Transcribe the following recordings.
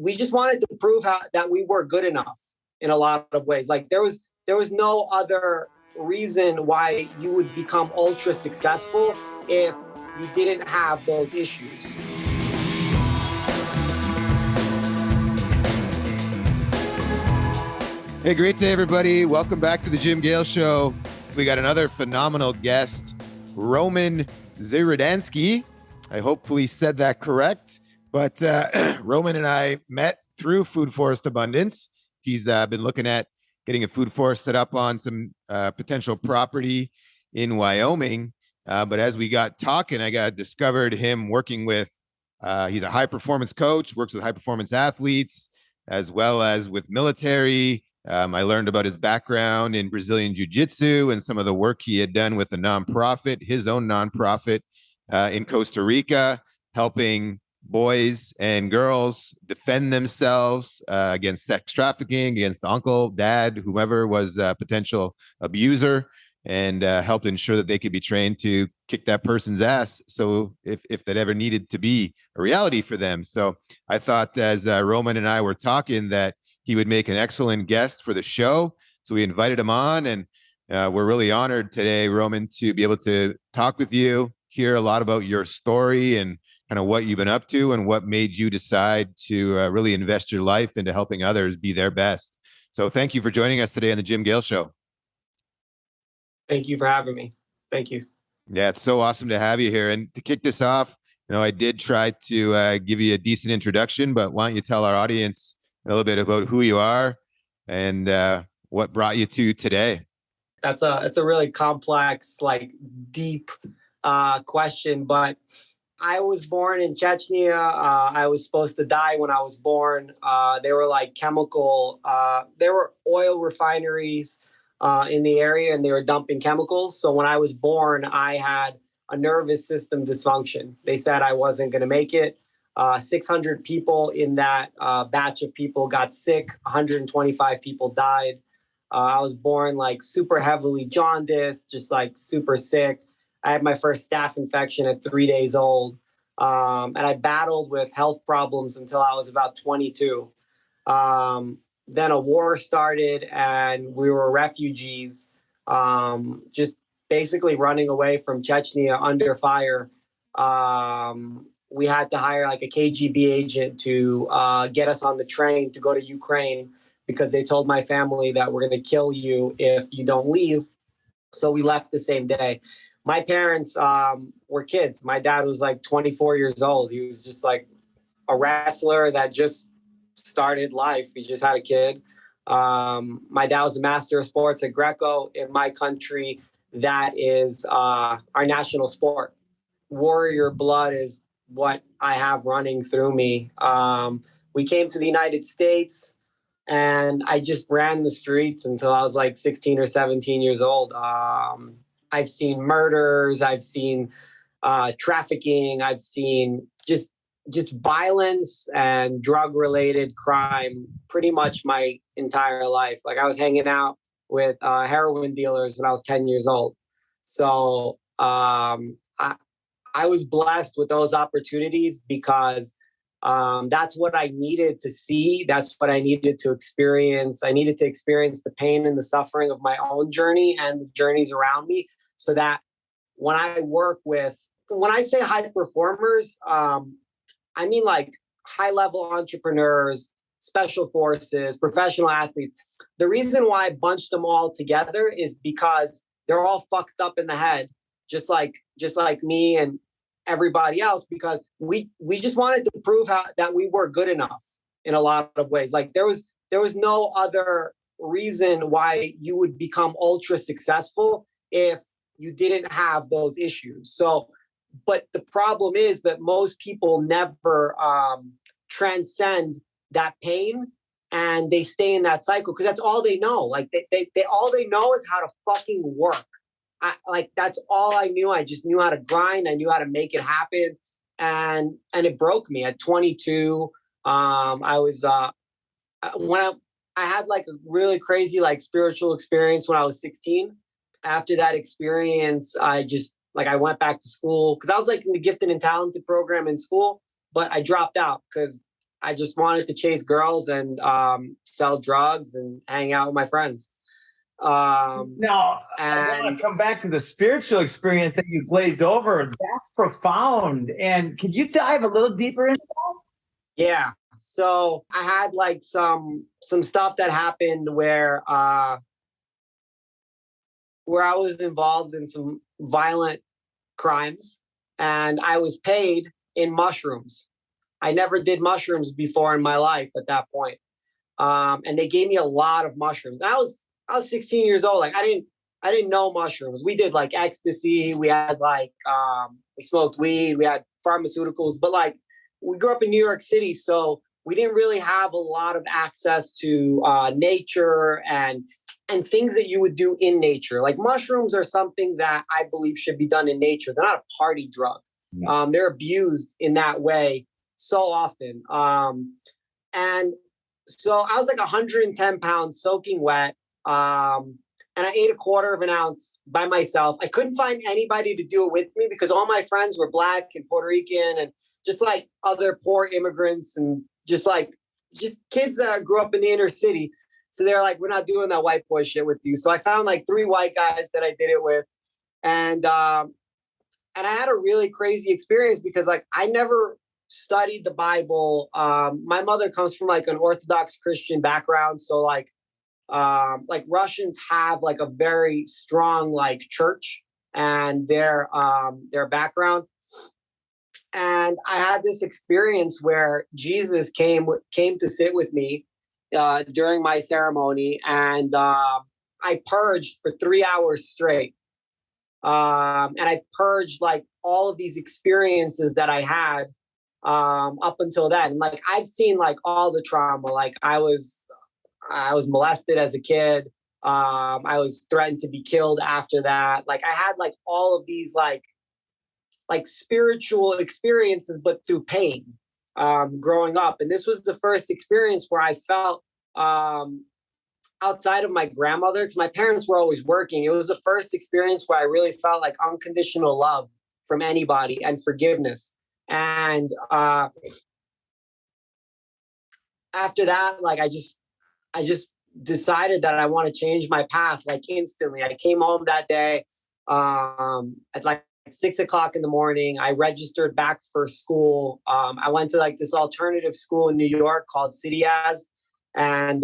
we just wanted to prove that we were good enough in a lot of ways. Like there was no other reason why you would become ultra successful if you didn't have those issues. Hey, great day, everybody. Welcome back to the Jim Gale Show. We got another phenomenal guest, Roman Zarudyanskiy. I hopefully said that correct. But Roman and I met through Food Forest Abundance. He's been looking at getting a food forest set up on some potential property in Wyoming. But as we got talking, I discovered him working with, he's a high performance coach, works with high performance athletes, as well as with military. I learned about his background in Brazilian Jiu-Jitsu and some of the work he had done with a nonprofit, his own nonprofit in Costa Rica, helping boys and girls defend themselves against sex trafficking, against uncle, dad, whoever was a potential abuser, and helped ensure that they could be trained to kick that person's ass. So if that ever needed to be a reality for them. So I thought as Roman and I were talking that he would make an excellent guest for the show. So we invited him on, and we're really honored today, Roman, to be able to talk with you, hear a lot about your story and kind of what you've been up to and what made you decide to really invest your life into helping others be their best. So thank you for joining us today on the Jim Gale Show. Thank you for having me. Thank you. Yeah, it's so awesome to have you here. And to kick this off, I did try to give you a decent introduction, but why don't you tell our audience a little bit about who you are and what brought you to today? It's a really complex, like deep question, but I was born in Chechnya. I was supposed to die when I was born. There were like there were oil refineries in the area, and they were dumping chemicals. So when I was born, I had a nervous system dysfunction. They said I wasn't going to make it. 600 people in that batch of people got sick. 125 people died. I was born like super heavily jaundiced, just like super sick. I had my first staph infection at 3 days old. And I battled with health problems until I was about 22. Then a war started and we were refugees, just basically running away from Chechnya under fire. We had to hire like a KGB agent to get us on the train to go to Ukraine because they told my family that we're going to kill you if you don't leave. So we left the same day. My parents were kids. My dad was like 24 years old. He was just like a wrestler that just started life. He just had a kid. My dad was a master of sports at Greco. In my country, that is our national sport. Warrior blood is what I have running through me. We came to the United States and I just ran the streets until I was like 16 or 17 years old. I've seen murders, I've seen trafficking, I've seen just violence and drug-related crime pretty much my entire life. Like I was hanging out with heroin dealers when I was 10 years old. So I was blessed with those opportunities because that's what I needed to see. That's what I needed to experience. I needed to experience the pain and the suffering of my own journey and the journeys around me so that when I say high performers, I mean like high-level entrepreneurs, special forces, professional athletes. The reason why I bunched them all together is because they're all fucked up in the head, just like me and everybody else, because we just wanted to prove that we were good enough in a lot of ways. Like there was no other reason why you would become ultra successful if you didn't have those issues. So, but the problem is that most people never transcend that pain and they stay in that cycle because that's all they know. Like they all they know is how to fucking work. That's all I knew. I just knew how to grind. I knew how to make it happen. And it broke me at 22. I had like a really crazy, like spiritual experience when I was 16. After that experience, I went back to school because I was like in the gifted and talented program in school, but I dropped out because I just wanted to chase girls and sell drugs and hang out with my friends. Now, I want to come back to the spiritual experience that you glazed over. That's profound. And could you dive a little deeper into that? Yeah. So I had like some stuff that happened where I was involved in some violent crimes, and I was paid in mushrooms. I never did mushrooms before in my life at that point. And they gave me a lot of mushrooms. And I was 16 years old. Like I didn't know mushrooms. We did like ecstasy. We had like we smoked weed. We had pharmaceuticals. But like we grew up in New York City, so we didn't really have a lot of access to nature and things that you would do in nature. Like mushrooms are something that I believe should be done in nature. They're not a party drug. They're abused in that way so often. And so I was like 110 pounds soaking wet. And I ate a quarter of an ounce by myself. I couldn't find anybody to do it with me because all my friends were Black and Puerto Rican and just like other poor immigrants and just kids that grew up in the inner city. So they're like, we're not doing that white boy shit with you. So I found like 3 white guys that I did it with. And I had a really crazy experience because like I never studied the Bible. My mother comes from like an Orthodox Christian background. So like Russians have like a very strong like church and their background. And I had this experience where Jesus came to sit with me during my ceremony, and I purged for 3 hours straight. And I purged like all of these experiences that I had up until then. And like I've seen like all the trauma. Like I was molested as a kid. I was threatened to be killed after that. Like I had like all of these like spiritual experiences, but through pain growing up. And this was the first experience where I felt outside of my grandmother, because my parents were always working. It was the first experience where I really felt like unconditional love from anybody and forgiveness. And after that, like I just decided that I want to change my path like instantly. I came home that day at like 6 o'clock in the morning. I registered back for school. I went to like this alternative school in New York called City As, and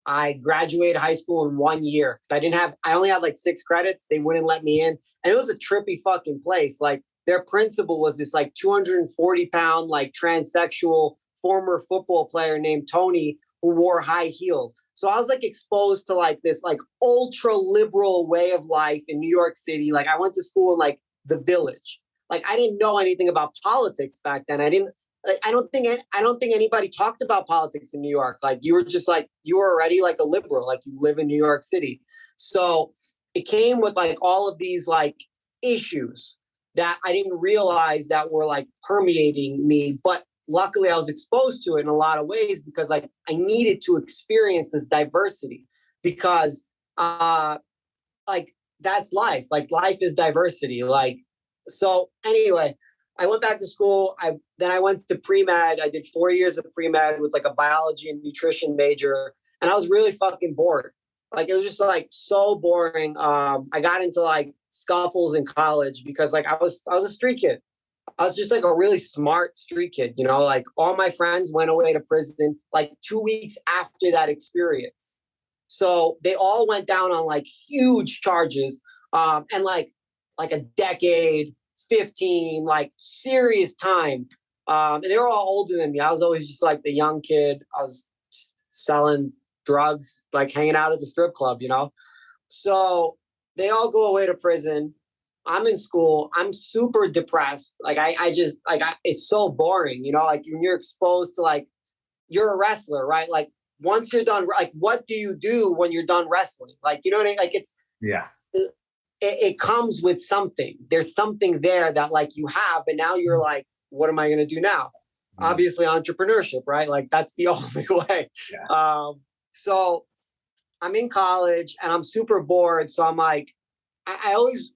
I graduated high school in 1 year because I only had like 6 credits. They wouldn't let me in, and it was a trippy fucking place. Like their principal was this like 240-pound like transsexual former football player named Tony who wore high heels. So I was like exposed to like this like ultra liberal way of life in New York City. Like I went to school in like the Village. Like I didn't know anything about politics back then. I don't think anybody talked about politics in New York. Like you were already like a liberal, like you live in New York City. So it came with like all of these like issues that I didn't realize that were like permeating me. But luckily I was exposed to it in a lot of ways because like I needed to experience this diversity because like that's life. Like life is diversity. Like, so anyway, I went back to school. Then I went to pre-med. I did 4 years of pre-med with like a biology and nutrition major. And I was really fucking bored. Like, it was just like so boring. I got into like scuffles in college because like I was a street kid. I was just like a really smart street kid, you know, like all my friends went away to prison like 2 weeks after that experience. So they all went down on like huge charges and like a decade, 15, like serious time. And they were all older than me. I was always just like the young kid. I was selling drugs, like hanging out at the strip club, you know? So they all go away to prison. I'm in school. I'm super depressed. Like it's so boring, you know, like when you're exposed to like, you're a wrestler, right? Like once you're done, like, what do you do when you're done wrestling? Like, you know what I mean? Like it comes with something. There's something there that like you have, and now you're like, what am I going to do now? Obviously entrepreneurship, right? Like that's the only way. Yeah. So I'm in college and I'm super bored. So I'm like, I always,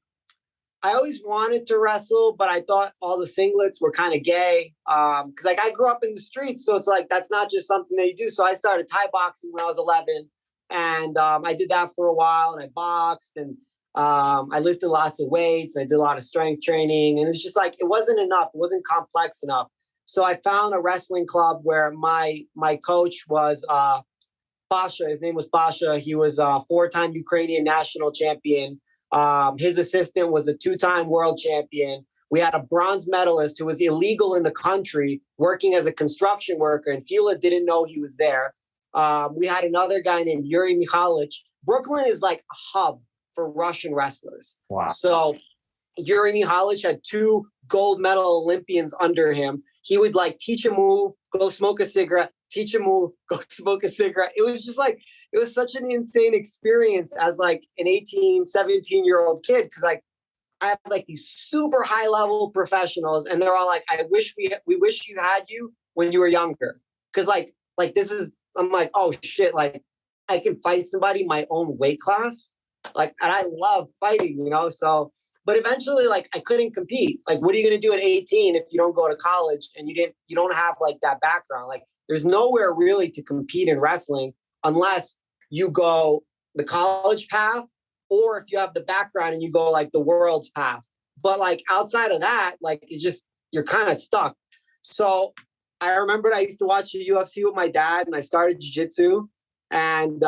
I always wanted to wrestle, but I thought all the singlets were kind of gay. Because like I grew up in the streets, so it's like that's not just something that you do. So I started Thai boxing when I was 11, and I did that for a while, and I boxed, and I lifted lots of weights. I did a lot of strength training, and it's just like it wasn't enough. It wasn't complex enough. So I found a wrestling club where my coach was Pasha. His name was Pasha. He was a 4-time Ukrainian national champion. His assistant was a 2-time world champion. We had a bronze medalist who was illegal in the country working as a construction worker, and Fila didn't know he was there. We had another guy named Yuri Mikhailich. Brooklyn is like a hub for Russian wrestlers. Wow. So Yuri Mikhailich had 2 gold medal Olympians under him. He would like teach a move, go smoke a cigarette, teach a move, go smoke a cigarette. It was just like, it was such an insane experience as like an 18, 17-year-old kid. Cause like I have like these super high level professionals and they're all like, we wish you had you when you were younger. Cause like this is, I'm like, oh shit. Like I can fight somebody my own weight class. Like, and I love fighting, you know? So, but eventually, like, I couldn't compete. Like, what are you going to do at 18 if you don't go to college and you don't have like that background? Like, there's nowhere really to compete in wrestling unless you go the college path or if you have the background and you go like the world's path. But like outside of that, like it's just, you're kind of stuck. So I remembered I used to watch the UFC with my dad and I started jiu-jitsu and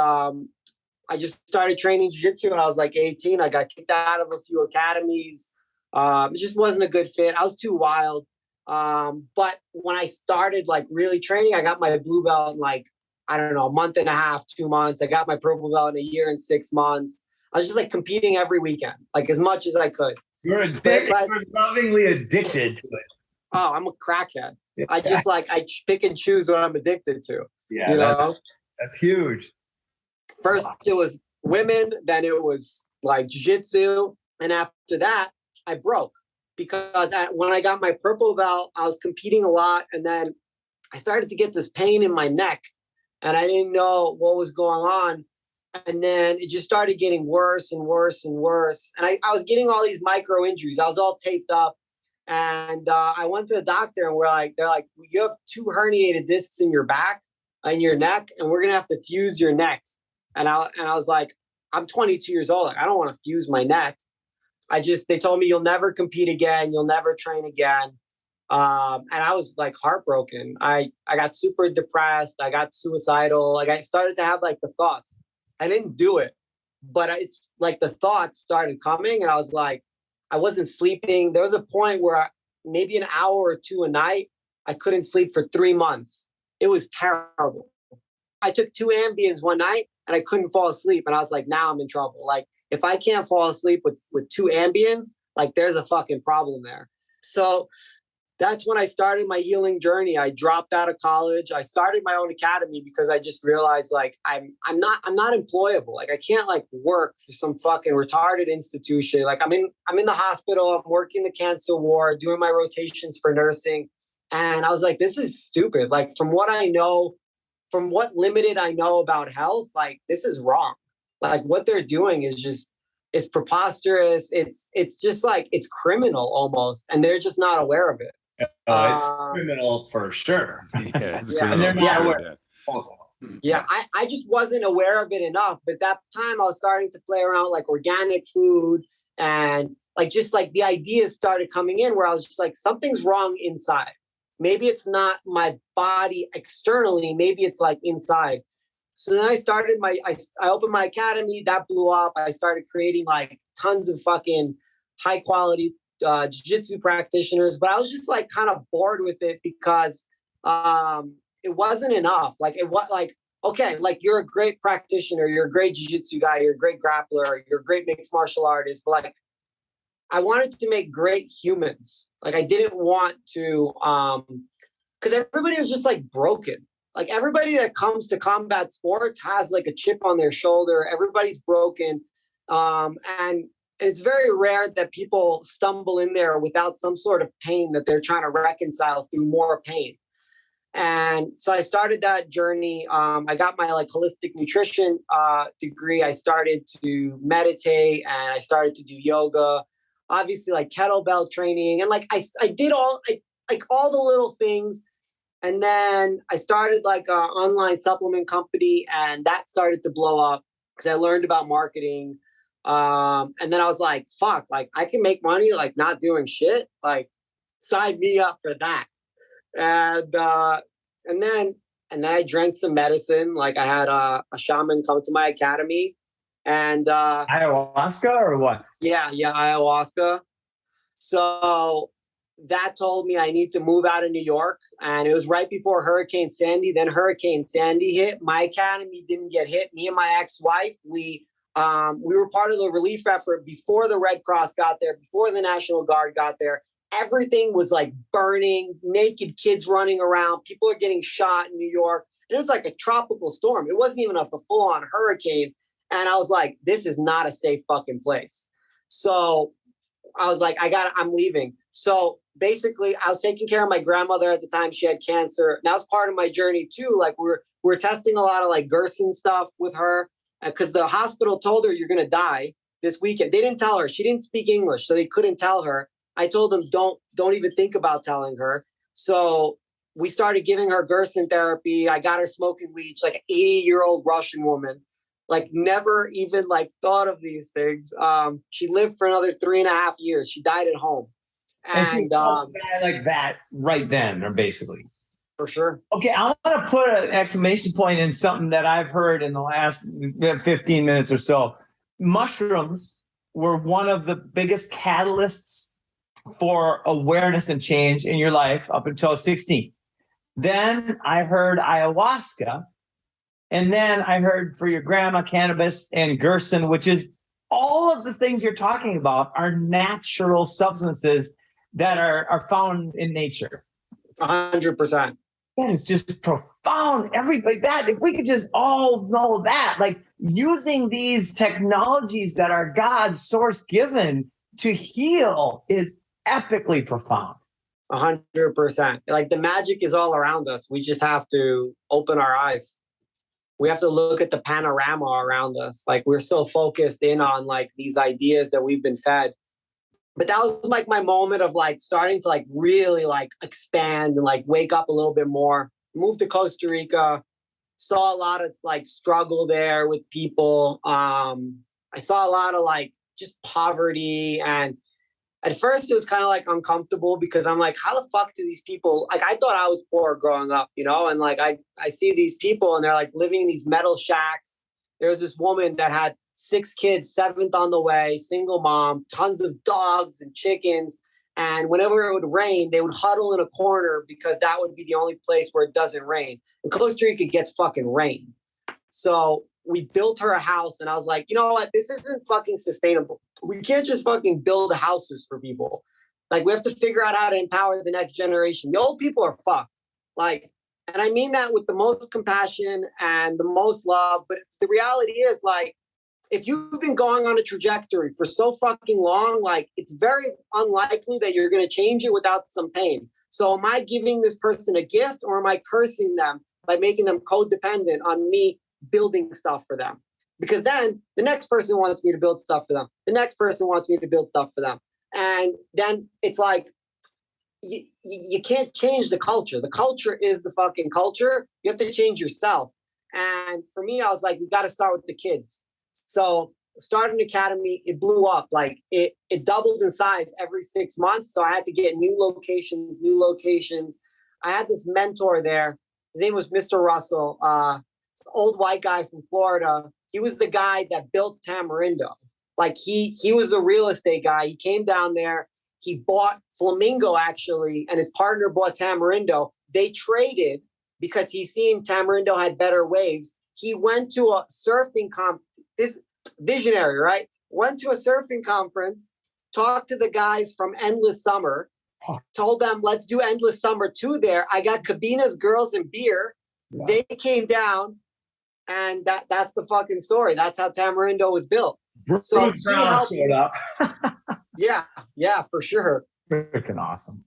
I just started training jiu-jitsu when I was like 18. I got kicked out of a few academies. It just wasn't a good fit. I was too wild. But when I started like really training, I got my blue belt in like, I don't know, a month and a half, 2 months. I got my purple belt in a year and 6 months. I was just like competing every weekend, like as much as I could. You're addicted. You're lovingly addicted to it. Oh, I'm a crackhead. Yeah. I just like, I pick and choose what I'm addicted to. Yeah, you know? That's huge. First, it was women, then it was like jiu-jitsu. And after that, I broke because when I got my purple belt, I was competing a lot. And then I started to get this pain in my neck and I didn't know what was going on. And then it just started getting worse and worse and worse. And I was getting all these micro injuries. I was all taped up. And I went to the doctor and they're like, you have 2 herniated discs in your back and your neck, and we're going to have to fuse your neck. And I was like, I'm 22 years old. Like, I don't want to fuse my neck. They told me you'll never compete again. You'll never train again. And I was like heartbroken. I got super depressed. I got suicidal. Like I started to have like the thoughts. I didn't do it, but it's like the thoughts started coming and I was like, I wasn't sleeping. There was a point where maybe an hour or 2 a night, I couldn't sleep for 3 months. It was terrible. I took 2 Ambiens one night and I couldn't fall asleep. And I was like, now I'm in trouble. Like if I can't fall asleep with 2 Ambiens, like there's a fucking problem there. So that's when I started my healing journey. I dropped out of college. I started my own academy because I just realized like I'm not employable. Like I can't like work for some fucking retarded institution. Like I'm in the hospital. I'm working the cancer ward, doing my rotations for nursing. And I was like, this is stupid. Like from what I know, from what limited I know about health, like this is wrong. Like what they're doing is preposterous. It's just like, it's criminal almost. And they're just not aware of it. Oh, it's criminal for sure. Yeah, it's criminal. And they're not aware. Yeah, I just wasn't aware of it enough. But that time I was starting to play around with like organic food and like just like the ideas started coming in where I was just like, something's wrong inside. Maybe it's not my body externally. Maybe it's like inside. So then I started I opened my academy. That blew up. I started creating like tons of fucking high quality jiu-jitsu practitioners, but I was just like kind of bored with it because it wasn't enough. Like it was like, okay, like you're a great practitioner, you're a great jiu-jitsu guy, you're a great grappler, you're a great mixed martial artist, but like I wanted to make great humans. Like I didn't want to, because everybody is just like broken. Like everybody that comes to combat sports has like a chip on their shoulder. Everybody's broken. And it's very rare that people stumble in there without some sort of pain that they're trying to reconcile through more pain. And so I started that journey. I got my like holistic nutrition degree. I started to meditate and I started to do yoga. obviously like kettlebell training. And like, I did all the little things. And then I started like an online supplement company, and that started to blow up because I learned about marketing. And then I was like, fuck, like I can make money, like not doing shit, like sign me up for that. And then I drank some medicine. Like I had a shaman come to my academy, and ayahuasca or what? Yeah, ayahuasca. So that told me I need to move out of New York. And it was right before Hurricane Sandy. Then Hurricane Sandy hit. My academy didn't get hit. Me and my ex-wife, we were part of the relief effort before the Red Cross got there, before the National Guard got there. Everything was like burning, naked kids running around. People are getting shot in New York. And it was like a tropical storm. It wasn't even a full-on hurricane. And I was like, this is not a safe fucking place. So I was like, I'm leaving. So basically, I was taking care of my grandmother at the time. She had cancer. And that was part of my journey too. Like we're testing a lot of like Gerson stuff with her because the hospital told her you're going to die this weekend. They didn't tell her. She didn't speak English, so they couldn't tell her. I told them, don't even think about telling her. So we started giving her Gerson therapy. I got her smoking weed, like an 80-year-old Russian woman. Like never even like thought of these things. She lived for another 3.5 years. She died at home. And she like that right then, or basically. For sure. Okay, I want to put an exclamation point in something that I've heard in the last 15 minutes or so. Mushrooms were one of the biggest catalysts for awareness and change in your life up until 16. Then I heard ayahuasca. And then I heard for your grandma, cannabis and Gerson, which is all of the things you're talking about are natural substances that are found in nature. 100%. That is just profound. Everybody, that if we could just all know that, like using these technologies that are God's source given to heal is epically profound. 100%. Like the magic is all around us. We just have to open our eyes. We have to look at the panorama around us. Like we're so focused in on like these ideas that we've been fed. But that was like my moment of like starting to like really like expand and like wake up a little bit more. Moved to Costa Rica, saw a lot of like struggle there with people. I saw a lot of like just poverty, and at first it was kind of like uncomfortable because I'm like, how the fuck do these people, like I thought I was poor growing up, you know? And like I see these people and they're like living in these metal shacks. There was this woman that had 6 kids, 7th on the way, single mom, tons of dogs and chickens. And whenever it would rain, they would huddle in a corner because that would be the only place where it doesn't rain. And Costa Rica gets fucking rain. So we built her a house, and I was like, you know what? This isn't fucking sustainable. We can't just fucking build houses for people. Like we have to figure out how to empower the next generation. The old people are fucked. Like, and I mean that with the most compassion and the most love. But the reality is like, if you've been going on a trajectory for so fucking long, like it's very unlikely that you're going to change it without some pain. So am I giving this person a gift, or am I cursing them by making them codependent on me building stuff for them? Because then the next person wants me to build stuff for them. The next person wants me to build stuff for them. And then it's like, you can't change the culture. The culture is the fucking culture. You have to change yourself. And for me, I was like, we got to start with the kids. So started an academy, it blew up. Like it doubled in size every 6 months. So I had to get new locations. I had this mentor there. His name was Mr. Russell, old white guy from Florida. He was the guy that built Tamarindo. Like he was a real estate guy. He came down there. He bought Flamingo actually, and his partner bought Tamarindo. They traded because he seen Tamarindo had better waves. He went to a surfing conference. This visionary, right? Went to a surfing conference, talked to the guys from Endless Summer, told them, let's do Endless Summer 2 there. I got Cabina's Girls and Beer. Wow. They came down, and that's the fucking story. That's how Tamarindo was built. So he helped. Yeah, for sure. Freaking awesome.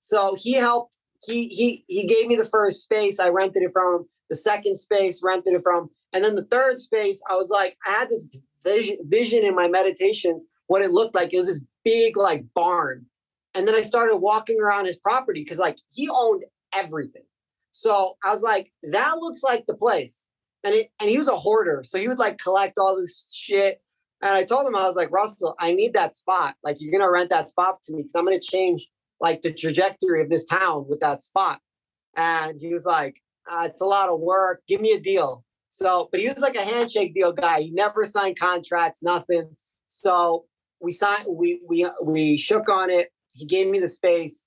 So he helped. He gave me the first space. I rented it from him. The second space, rented it from him. And then the third space, I was like, I had this vision in my meditations, what it looked like. It was this big like barn. And then I started walking around his property because like he owned everything. So I was like, that looks like the place. And he was a hoarder. So he would like collect all this shit. And I told him, I was like, Russell, I need that spot. Like, you're going to rent that spot to me because I'm going to change like the trajectory of this town with that spot. And he was like, it's a lot of work. Give me a deal. So, but he was like a handshake deal guy. He never signed contracts, nothing. So we signed, we shook on it. He gave me the space.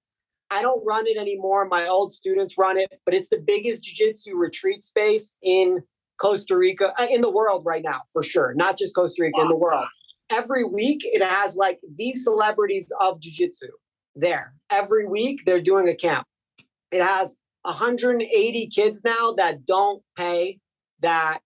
I don't run it anymore. My old students run it, but it's the biggest jiu-jitsu retreat space in Costa Rica, in the world right now, for sure. Not just Costa Rica, in the world. Every week, it has like these celebrities of jiu-jitsu there. Every week, they're doing a camp. It has 180 kids now that don't pay, that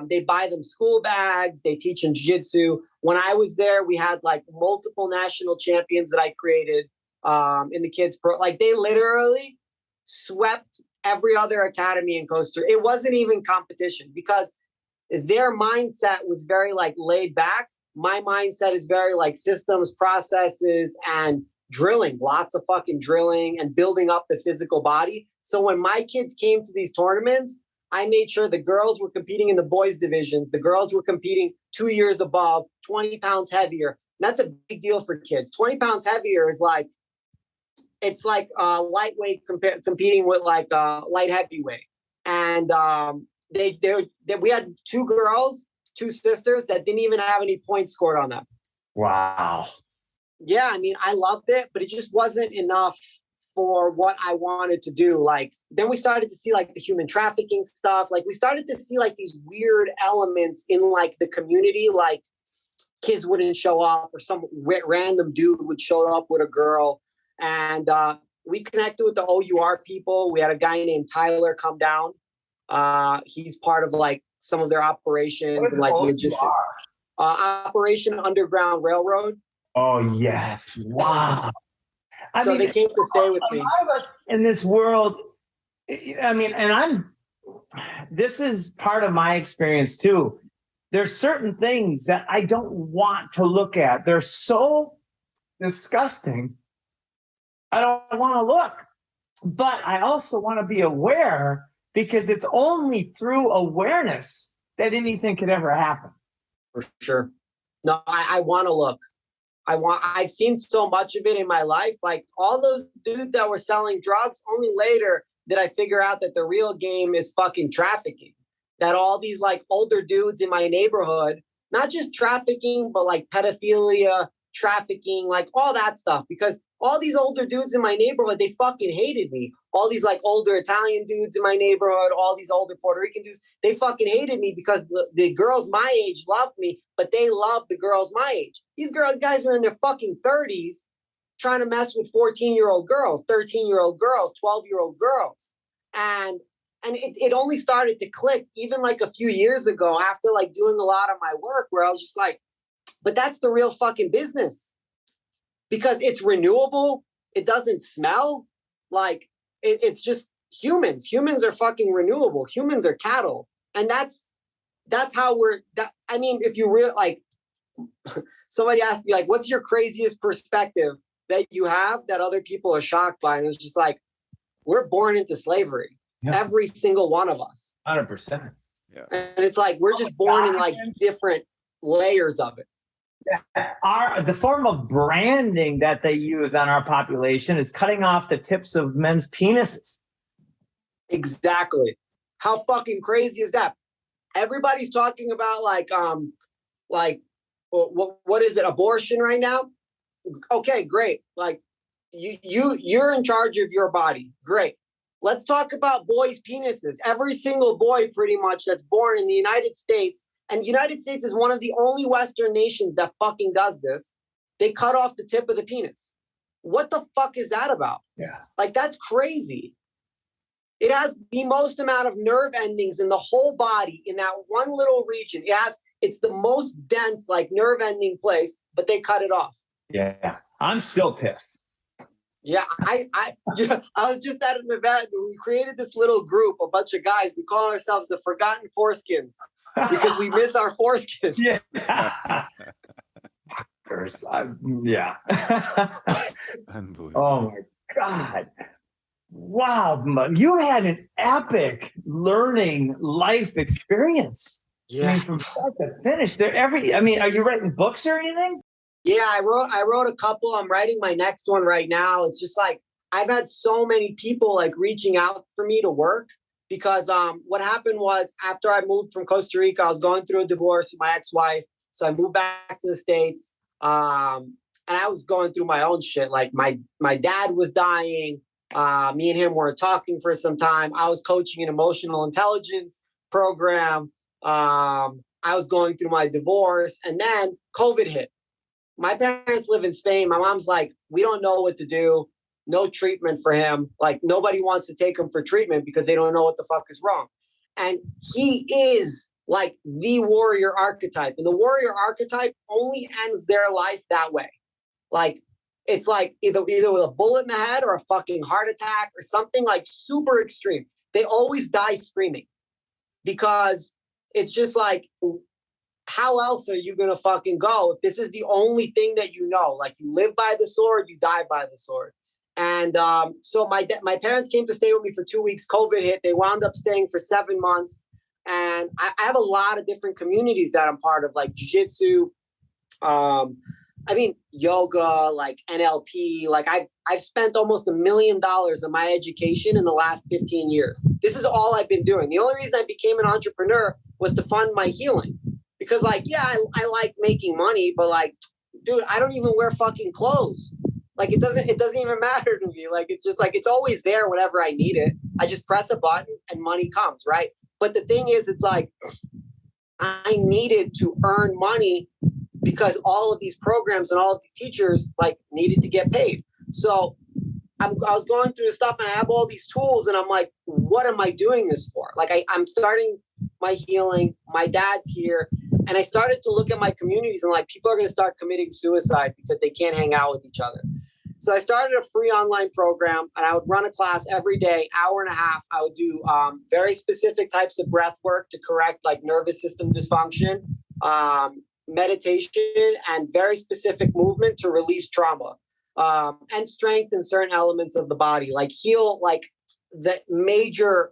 they buy them school bags, they teach them jiu-jitsu. When I was there, we had like multiple national champions that I created in the kids pro. Like, they literally swept every other academy in Costa Rica. It wasn't even competition because their mindset was very like laid back. My mindset is very like systems, processes, and drilling, lots of fucking drilling and building up the physical body. So when my kids came to these tournaments, I made sure the girls were competing in the boys divisions. The girls were competing 2 years above, 20 pounds heavier. And that's a big deal for kids. 20 pounds heavier is like, it's like lightweight competing with like light heavyweight. And we had 2 girls, 2 sisters that didn't even have any points scored on them. Wow. Yeah, I mean, I loved it, but it just wasn't enough for what I wanted to do. Like, then we started to see like the human trafficking stuff. Like, we started to see like these weird elements in like the community, like kids wouldn't show up or some random dude would show up with a girl. And we connected with the OUR people. We had a guy named Tyler come down. He's part of like some of their operations and like logistics. Operation Underground Railroad. Oh yes! Wow. So they came to stay with me. A lot of us in this world. I mean, and this is part of my experience too. There's certain things that I don't want to look at. They're so disgusting. I don't want to look, but I also want to be aware because it's only through awareness that anything could ever happen. For sure. No, I want to look. I've seen so much of it in my life. Like all those dudes that were selling drugs, only later did I figure out that the real game is fucking trafficking. That all these like older dudes in my neighborhood, not just trafficking, but like pedophilia, trafficking, like all that stuff. Because all these older dudes in my neighborhood, they fucking hated me. All these like older Italian dudes in my neighborhood, all these older Puerto Rican dudes, they fucking hated me because the girls my age loved me, but they loved the girls my age. These guys are in their fucking 30s trying to mess with 14-year-old girls, 13-year-old girls, 12-year-old girls. And it only started to click even like a few years ago after like doing a lot of my work where I was just like, but that's the real fucking business. Because it's renewable. It doesn't smell. Like, it's just humans. Humans are fucking renewable. Humans are cattle. And that's how I mean, if you like, somebody asked me, like, what's your craziest perspective that you have that other people are shocked by? And it's just like, we're born into slavery. Yeah. Every single one of us. 100%. Yeah. And it's like, we're just born in like different layers of it. The form of branding that they use on our population is cutting off the tips of men's penises. Exactly. How fucking crazy is that? Everybody's talking about like what is it? Abortion right now? Okay, great. Like you're in charge of your body. Great. Let's talk about boys' penises. Every single boy pretty much that's born in the United States. And the United States is one of the only Western nations that fucking does this. They cut off the tip of the penis. What the fuck is that about? Yeah. Like, that's crazy. It has the most amount of nerve endings in the whole body in that one little region. It's the most dense, like, nerve ending place, but they cut it off. Yeah. I'm still pissed. Yeah, I was just at an event and we created this little group, a bunch of guys. We call ourselves the Forgotten Foreskins. Because we miss our foreskins. Yeah. Yeah. Unbelievable. Oh my God. Wow. You had an epic learning life experience. Yeah. I mean, from start to finish. Are you writing books or anything? Yeah, I wrote a couple. I'm writing my next one right now. It's just like I've had so many people like reaching out for me to work because what happened was after I moved from Costa Rica, I was going through a divorce with my ex-wife. So I moved back to the States. And I was going through my own shit. Like my dad was dying. Me and him weren't talking for some time. I was coaching an emotional intelligence program. I was going through my divorce, and then COVID hit. My parents live in Spain. My mom's like, we don't know what to do. No treatment for him. Like nobody wants to take him for treatment because they don't know what the fuck is wrong. And he is like the warrior archetype. And the warrior archetype only ends their life that way. Like it's like either with a bullet in the head or a fucking heart attack or something like super extreme. They always die screaming because it's just like, how else are you going to fucking go if this is the only thing that you know? Like you live by the sword, you die by the sword. And so my parents came to stay with me for 2 weeks. COVID hit. They wound up staying for 7 months. And I have a lot of different communities that I'm part of, like jiu-jitsu, yoga, like NLP. Like I've spent almost $1 million on my education in the last 15 years. This is all I've been doing. The only reason I became an entrepreneur was to fund my healing. Because like, yeah, I like making money, but like, dude, I don't even wear fucking clothes. Like it doesn't even matter to me. Like, it's just like, it's always there whenever I need it. I just press a button and money comes, right? But the thing is, it's like, I needed to earn money because all of these programs and all of these teachers like needed to get paid. So I was going through the stuff and I have all these tools and I'm like, what am I doing this for? Like I'm starting my healing. My dad's here. And I started to look at my communities and like people are going to start committing suicide because they can't hang out with each other. So I started a free online program and I would run a class every day, hour and a half. I would do very specific types of breath work to correct like nervous system dysfunction, meditation, and very specific movement to release trauma and strengthen certain elements of the body, like heal like the major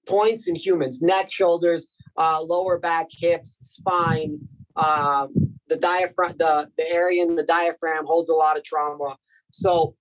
points in humans: neck, shoulders, lower back, hips, spine, the diaphragm, the area in the diaphragm holds a lot of trauma. So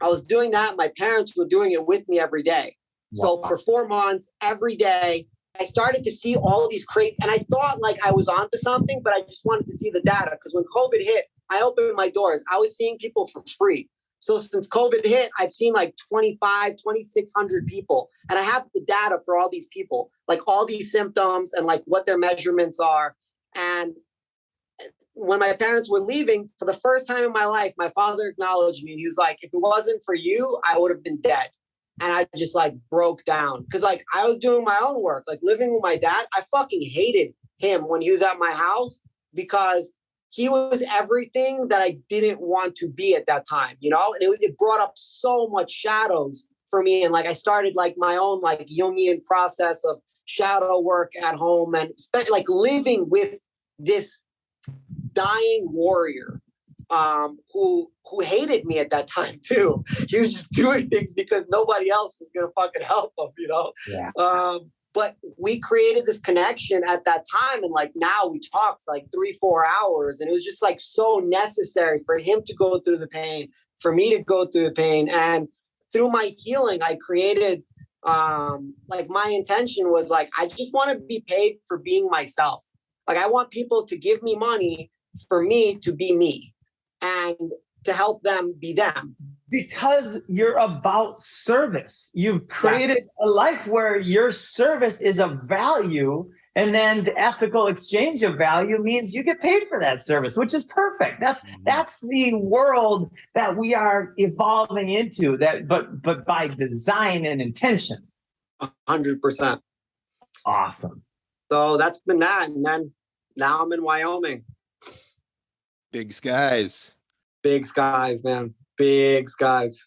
I was doing that. My parents were doing it with me every day. Wow. So for 4 months, every day, I started to see all these crazy, and I thought like I was onto something, but I just wanted to see the data. Because when COVID hit, I opened my doors. I was seeing people for free. So since COVID hit, I've seen like 2,600 people. And I have the data for all these people, like all these symptoms and like what their measurements are. And when my parents were leaving, for the first time in my life, my father acknowledged me. And he was like, if it wasn't for you, I would have been dead. And I just like broke down because like I was doing my own work, like living with my dad. I fucking hated him when he was at my house because he was everything that I didn't want to be at that time, you know? And it brought up so much shadows for me. And like, I started like my own like Jungian process of shadow work at home and like living with this dying warrior who hated me at that time too. He was just doing things because nobody else was going to fucking help him, you know? Yeah. But we created this connection at that time. And like now we talk for like 3-4 hours. And it was just like so necessary for him to go through the pain, for me to go through the pain. And through my healing, I created like my intention was like, I just want to be paid for being myself. Like I want people to give me money for me to be me and to help them be them. Because you're about service. You've created a life where your service is of value, and then the ethical exchange of value means you get paid for that service, which is perfect. That's the world that we are evolving into. But by design and intention. 100%. Awesome. So that's been that, and then now I'm in Wyoming. Big skies. Big skies, man. Big skies.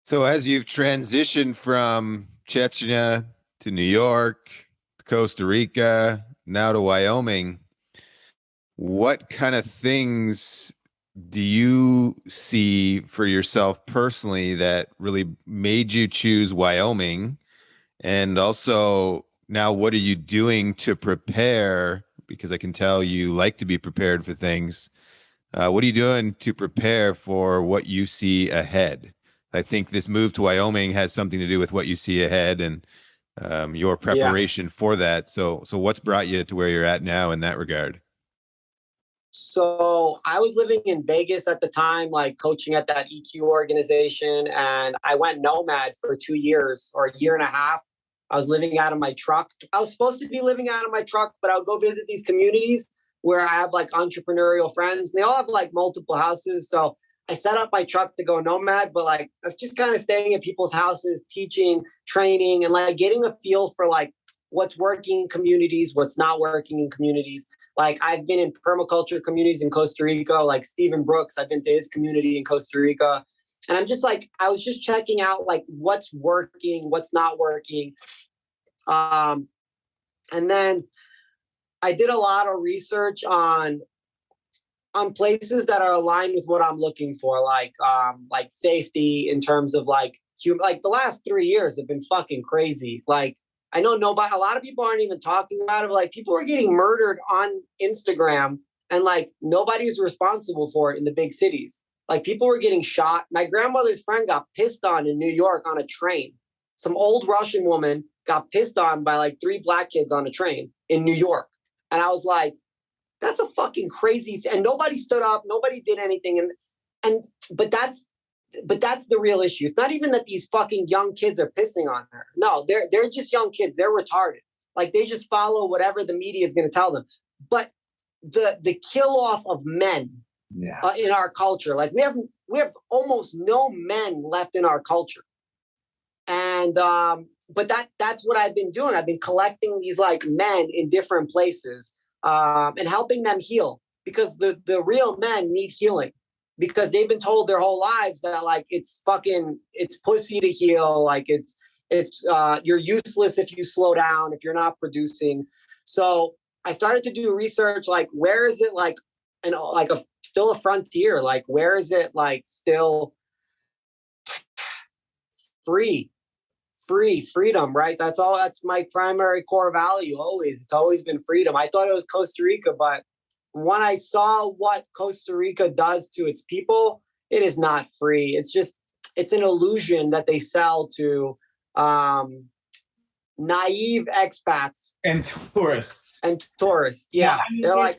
So as you've transitioned from Chechnya to New York, to Costa Rica, now to Wyoming, what kind of things do you see for yourself personally that really made you choose Wyoming? And also, now what are you doing to prepare? Because I can tell you like to be prepared for things. What are you doing to prepare for what you see ahead? I think this move to Wyoming has something to do with what you see ahead and your preparation for that. So what's brought you to where you're at now in that regard? So I was living in Vegas at the time, like coaching at that EQ organization. And I went nomad for 2 years or a year and a half. I was living out of my truck. I was supposed to be living out of my truck, but I would go visit these communities where I have like entrepreneurial friends. And they all have like multiple houses. So I set up my truck to go nomad, but like I was just kind of staying at people's houses, teaching, training, and like getting a feel for like what's working in communities, what's not working in communities. Like I've been in permaculture communities in Costa Rica, like Stephen Brooks, I've been to his community in Costa Rica. And I'm just like, I was just checking out like what's working, what's not working. And then I did a lot of research on places that are aligned with what I'm looking for, like safety in terms of like the last 3 years have been fucking crazy. Like I know a lot of people aren't even talking about it. Like people are getting murdered on Instagram and like nobody's responsible for it in the big cities. Like people were getting shot. My grandmother's friend got pissed on in New York on a train. Some old Russian woman got pissed on by like 3 black kids on a train in New York. And I was like, that's a fucking crazy and nobody stood up, nobody did anything. But that's the real issue. It's not even that these fucking young kids are pissing on her. No, they're just young kids. They're retarded. Like they just follow whatever the media is going to tell them. But the kill off of men in our culture, like we have almost no men left in our culture. And but that's what I've been doing. I've been collecting these like men in different places and helping them heal, because the real men need healing. Because they've been told their whole lives that like it's pussy to heal, like it's you're useless if you slow down, if you're not producing. So I started to do research, like where is it like still a frontier, like where is it like still freedom, right? That's my primary core value always. It's always been freedom. I thought it was Costa Rica, but when I saw what Costa Rica does to its people, it is not free. It's an illusion that they sell to naive expats and tourists. Yeah. They're like,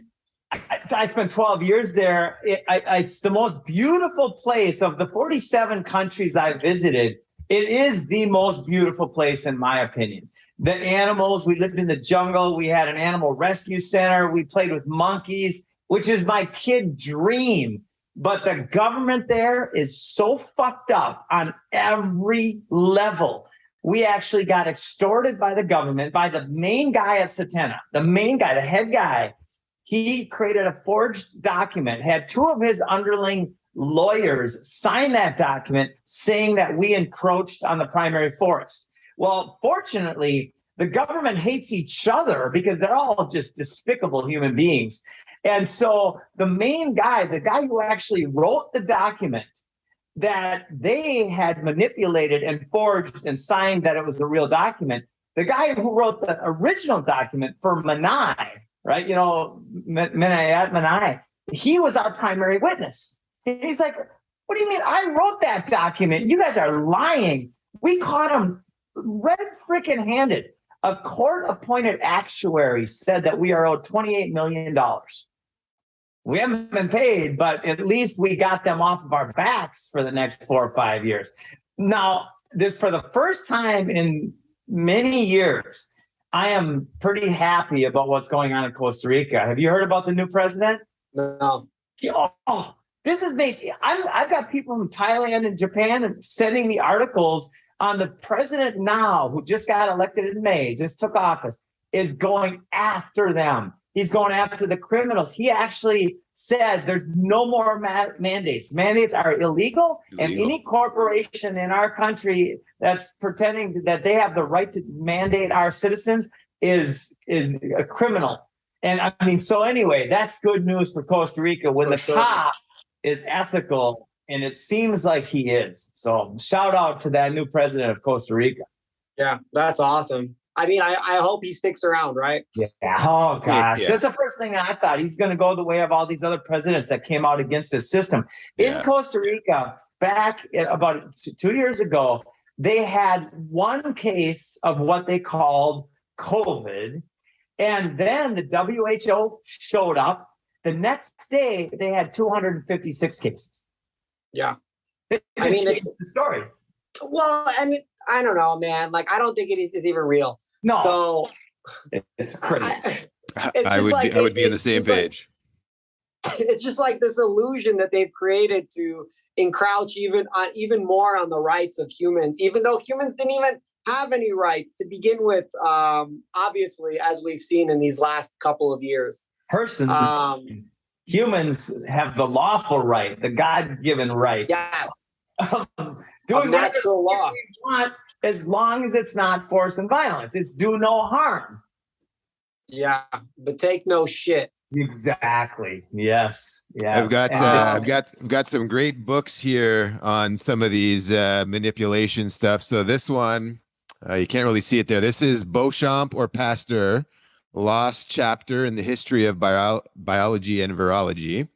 I spent 12 years there. It's the most beautiful place of the 47 countries I visited. It is the most beautiful place, in my opinion. The animals, we lived in the jungle. We had an animal rescue center. We played with monkeys, which is my kid dream. But the government there is so fucked up on every level. We actually got extorted by the government, by the main guy at Chechnya, the main guy, the head guy. He created a forged document, had 2 of his underling lawyers sign that document saying that we encroached on the primary forest. Well, fortunately, the government hates each other because they're all just despicable human beings. And so the main guy, the guy who actually wrote the document that they had manipulated and forged and signed that it was a real document, the guy who wrote the original document for Manai, right? You know, Manai, he was our primary witness. And he's like, what do you mean? I wrote that document. You guys are lying. We caught him red freaking handed. A court-appointed actuary said that we are owed $28 million. We haven't been paid, but at least we got them off of our backs for the next 4 or 5 years. Now, this for the first time in many years, I am pretty happy about what's going on in Costa Rica. Have you heard about the new president? No. Oh, this is made. I've got people from Thailand and Japan sending me articles on the president now, who just got elected in May, just took office, is going after them. He's going after the criminals. He actually said there's no more mandates. Mandates are illegal, and any corporation in our country that's pretending that they have the right to mandate our citizens is a criminal. And I mean, so anyway, that's good news for Costa Rica when For the sure. top is ethical, and it seems like he is. So shout out to that new president of Costa Rica. Yeah, that's awesome. I mean, I hope he sticks around, right? Yeah. Oh gosh, Yeah. that's the first thing I thought. He's going to go the way of all these other presidents that came out against this system. Yeah. In Costa Rica, back about 2 years ago, they had one case of what they called COVID, and then the WHO showed up. The next day, they had 256 cases. Yeah. It I mean, changed the story. Well, I mean, I don't know, man. Like, I don't think it is even real. No. So It's crazy. I would be on the same page. It's just like this illusion that they've created to encroach even more on the rights of humans, even though humans didn't even have any rights to begin with. Obviously, as we've seen in these last couple of years. Humans have the lawful right, the God-given right. Yes. Doing natural law. Want, as long as it's not force and violence. It's do no harm. Yeah, but take no shit. Exactly. Yes. Yes. I've got some great books here on some of these manipulation stuff. So this one, you can't really see it there. This is Beauchamp or Pasteur, Lost Chapter in the History of Biology and Virology.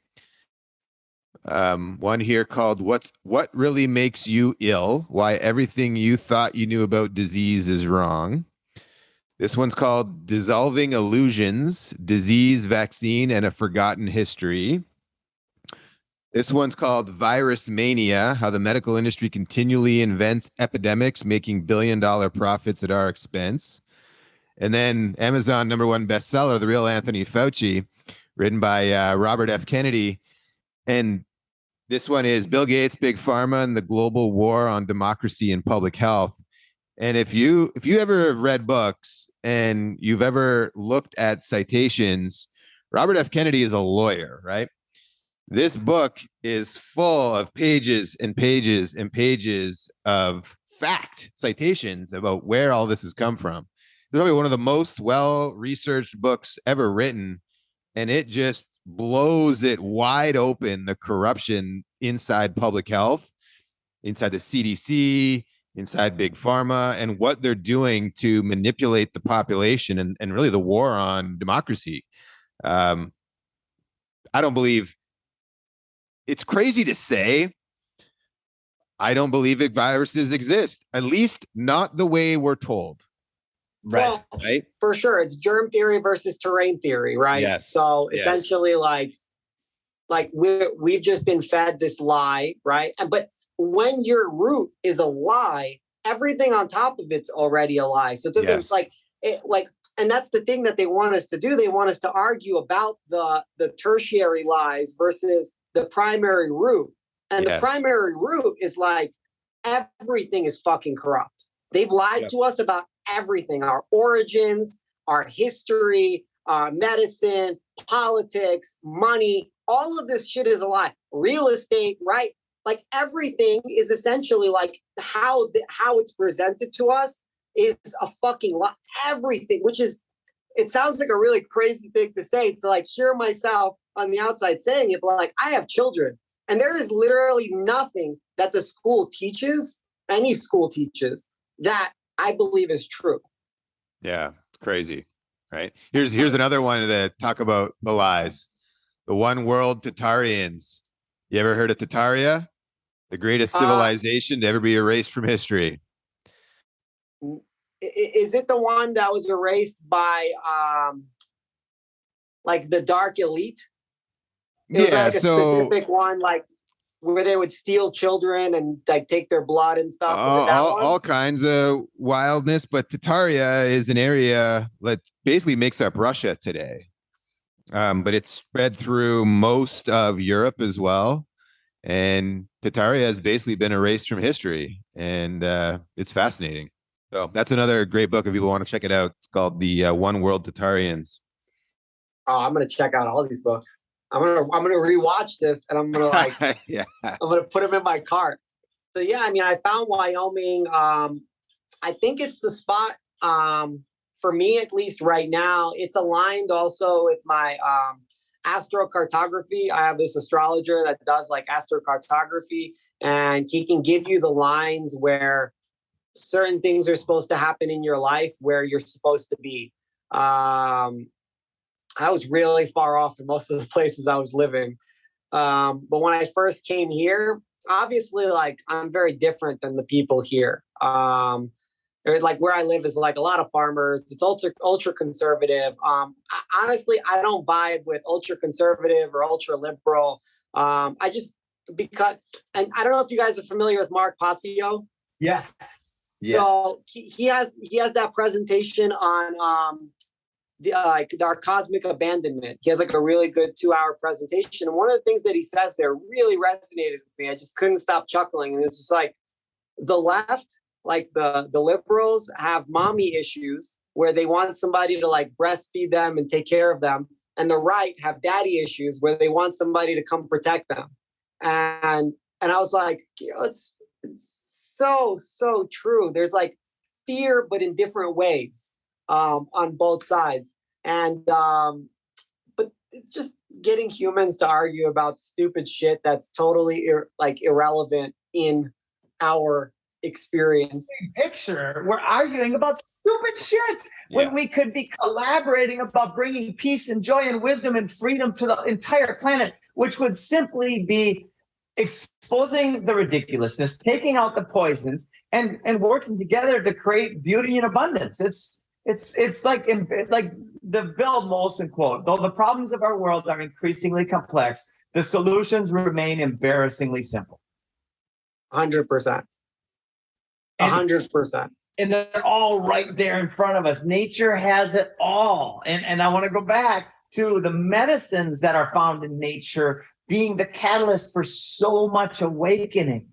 One here called What Really Makes You Ill? Why Everything You Thought You Knew About Disease is Wrong. This one's called Dissolving Illusions, Disease, Vaccine, and a Forgotten History. This one's called Virus Mania, How the Medical Industry Continually Invents Epidemics, Making billion-dollar profits at our expense. And then Amazon #1 bestseller, The Real Anthony Fauci, written by Robert F. Kennedy. And this one is Bill Gates, Big Pharma, and the Global War on Democracy and Public Health. And if you ever have read books and you've ever looked at citations, Robert F. Kennedy is a lawyer, right? This book is full of pages and pages and pages of fact citations about where all this has come from. It's probably one of the most well-researched books ever written, and it just blows it wide open, the corruption inside public health, inside the CDC, inside Big Pharma, and what they're doing to manipulate the population and really the war on democracy. I don't believe, it's crazy to say, I don't believe that viruses exist, at least not the way we're told. Right. Well, right. For sure. It's germ theory versus terrain theory, right? Yes. So essentially like we've just been fed this lie, right? But when your root is a lie, everything on top of it's already a lie. So it doesn't and that's the thing that they want us to do. They want us to argue about the tertiary lies versus the primary root. And the primary root is like everything is fucking corrupt. They've lied to us about everything, our origins, our history, our medicine, politics, money. All of this shit is a lie. Real estate, right? Like everything is essentially like how it's presented to us is a fucking lie. Everything, which is, it sounds like a really crazy thing to say, to like hear myself on the outside saying it, but like I have children and there is literally nothing that the school teaches, any school teaches, that I believe is true. Yeah, it's crazy, right? Here's another one that talk about the lies. The One World Tatarians. You ever heard of Tataria? The greatest civilization to ever be erased from history. Is it the one that was erased by like the dark elite? It was like a specific one, like where they would steal children and like take their blood and stuff. All kinds of wildness, but Tataria is an area that basically makes up Russia today. But it's spread through most of Europe as well. And Tataria has basically been erased from history. And it's fascinating. So that's another great book if people want to check it out. It's called The One World Tatarians. Oh, I'm going to check out all these books. I'm gonna rewatch this and I'm gonna like I'm gonna put them in my cart. So yeah, I mean, I found Wyoming. I think it's the spot for me, at least right now, it's aligned also with my astrocartography. I have this astrologer that does like astrocartography, and he can give you the lines where certain things are supposed to happen in your life, where you're supposed to be. I was really far off in most of the places I was living. But when I first came here, obviously, like, I'm very different than the people here. Like, where I live is like a lot of farmers. It's ultra conservative. Honestly, I don't vibe with ultra conservative or ultra liberal. I just, because, and I don't know if you guys are familiar with Mark Passio. Yes. So he has that presentation on our cosmic abandonment. He has like a really good 2-hour presentation, and one of the things that he says there really resonated with me. I just couldn't stop chuckling. And it's just like, the left, like the liberals, have mommy issues where they want somebody to like breastfeed them and take care of them, and the right have daddy issues where they want somebody to come protect them. And I was like, it's so true. There's like fear, but in different ways, on both sides. And but it's just getting humans to argue about stupid shit that's totally irrelevant in our experience. Picture, we're arguing about stupid shit when we could be collaborating about bringing peace and joy and wisdom and freedom to the entire planet, which would simply be exposing the ridiculousness, taking out the poisons, and working together to create beauty and abundance. It's like the Bill Molson quote: though the problems of our world are increasingly complex, the solutions remain embarrassingly simple. 100%. 100%. And they're all right there in front of us. Nature has it all. And I want to go back to the medicines that are found in nature being the catalyst for so much awakening,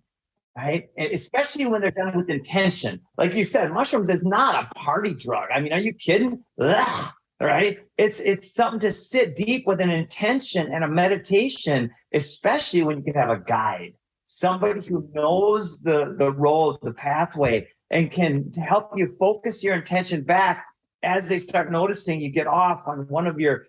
right? Especially when they're done with intention. Like you said, mushrooms is not a party drug. I mean, are you kidding? Ugh, right? It's something to sit deep with an intention and a meditation, especially when you can have a guide, somebody who knows the road, the pathway, and can help you focus your intention back as they start noticing you get off on one of your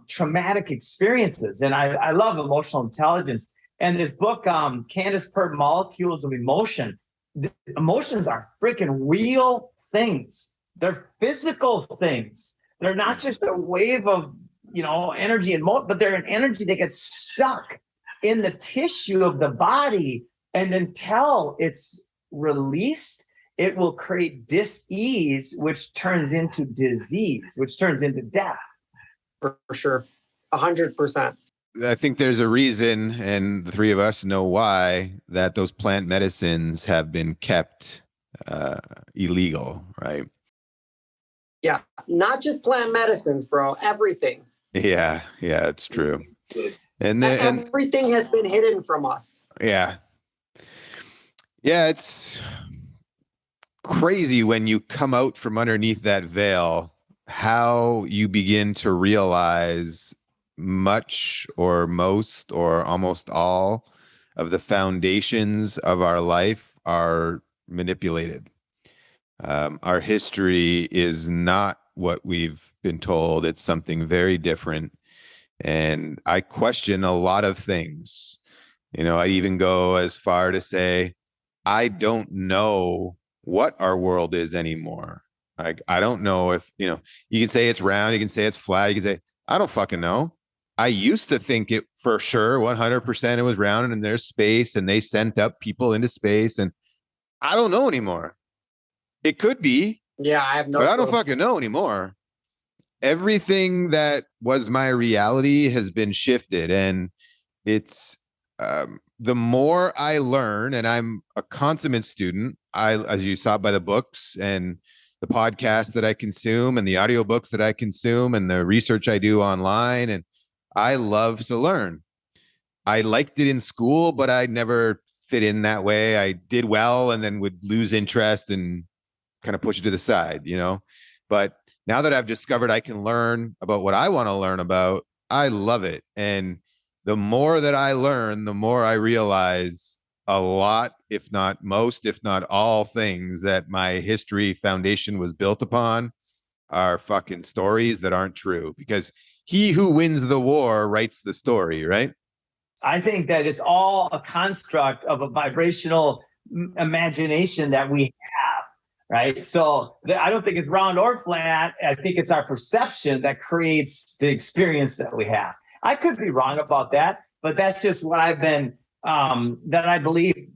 traumatic experiences. And I love emotional intelligence. And this book, Candace Pert, Molecules of Emotion, the emotions are freaking real things. They're physical things. They're not just a wave of, energy and but they're an energy that gets stuck in the tissue of the body. And until it's released, it will create dis-ease, which turns into disease, which turns into death. For sure. 100%. I think there's a reason, and the three of us know why, that those plant medicines have been kept illegal, right? Yeah. Not just plant medicines, bro. Everything. Yeah, it's true. And everything has been hidden from us. Yeah, it's crazy when you come out from underneath that veil, how you begin to realize much or most or almost all of the foundations of our life are manipulated. Our history is not what we've been told. It's something very different. And I question a lot of things. I even go as far to say, I don't know what our world is anymore. Like, I don't know if, you can say it's round, you can say it's flat, you can say, I don't fucking know. I used to think it for sure, 100% it was round and there's space and they sent up people into space, and I don't know anymore. It could be. Yeah, I have no But I don't fucking know anymore. Everything that was my reality has been shifted, and it's the more I learn, and I'm a consummate student, as you saw by the books and the podcasts that I consume and the audiobooks that I consume and the research I do online, and I love to learn. I liked it in school, but I never fit in that way. I did well and then would lose interest and kind of push it to the side, But now that I've discovered I can learn about what I want to learn about, I love it. And the more that I learn, the more I realize a lot, if not most, if not all things that my history foundation was built upon are fucking stories that aren't true, because he who wins the war writes the story, right? I think that it's all a construct of a vibrational imagination that we have, right? So I don't think it's round or flat. I think it's our perception that creates the experience that we have. I could be wrong about that, but that's just what I've been, that I believe.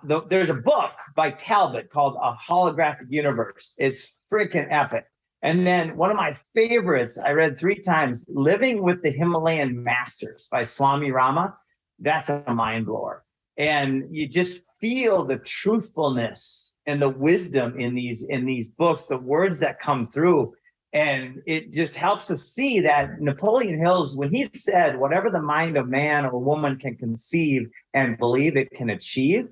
There's a book by Talbot called A Holographic Universe. It's freaking epic. And then one of my favorites I read 3 times, Living with the Himalayan Masters by Swami Rama. That's a mind blower. And you just feel the truthfulness and the wisdom in these books, the words that come through. And it just helps us see that Napoleon Hill's, when he said, whatever the mind of man or woman can conceive and believe it can achieve,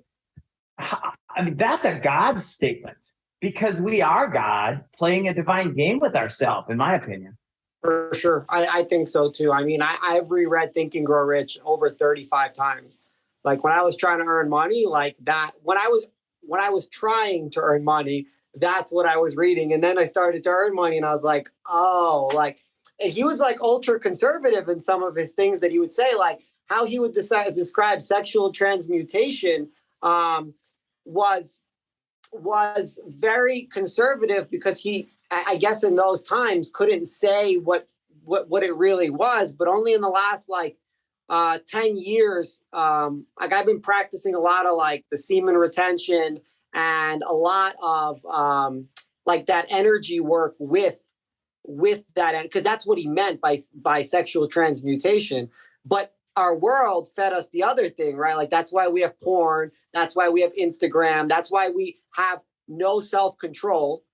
I mean, that's a God statement, because we are God playing a divine game with ourselves, in my opinion. For sure. I think so too. I mean, I've reread Think and Grow Rich over 35 times. Like when I was trying to earn money, like that, when I was trying to earn money, that's what I was reading. And then I started to earn money and I was like, oh, like, and he was like ultra conservative in some of his things that he would say, like how he would describe sexual transmutation was very conservative, because he, I guess in those times, couldn't say what it really was. But only in the last 10 years, like I've been practicing a lot of like the semen retention and a lot of like that energy work with that, because that's what he meant by sexual transmutation. But our world fed us the other thing, right? Like that's why we have porn. That's why we have Instagram. That's why we have no self-control,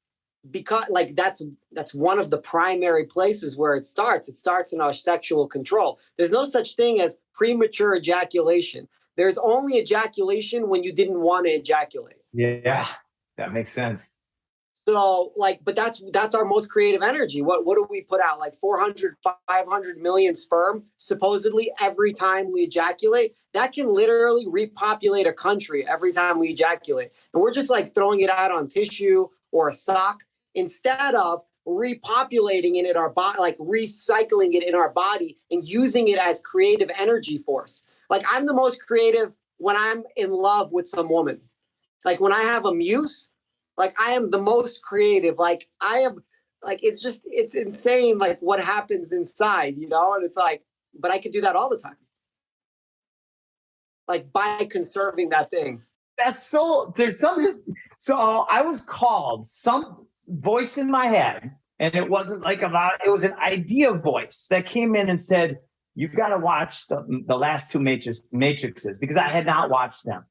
because like that's one of the primary places where it starts. It starts in our sexual control. There's no such thing as premature ejaculation. There's only ejaculation when you didn't want to ejaculate. Yeah, that makes sense. So like, but that's our most creative energy. What do we put out? Like 400, 500 million sperm, supposedly every time we ejaculate. That can literally repopulate a country every time we ejaculate. And we're just like throwing it out on tissue or a sock instead of repopulating it in our body, like recycling it in our body and using it as creative energy force. Like I'm the most creative when I'm in love with some woman. Like when I have a muse, like I am the most creative. Like I am, like it's insane. Like what happens inside, you know? And it's like, but I could do that all the time. Like by conserving that thing. That's so. There's some. So I was called some voice in my head, and it wasn't like about. It was an idea voice that came in and said, "You got to watch the last 2 matrices," because I had not watched them.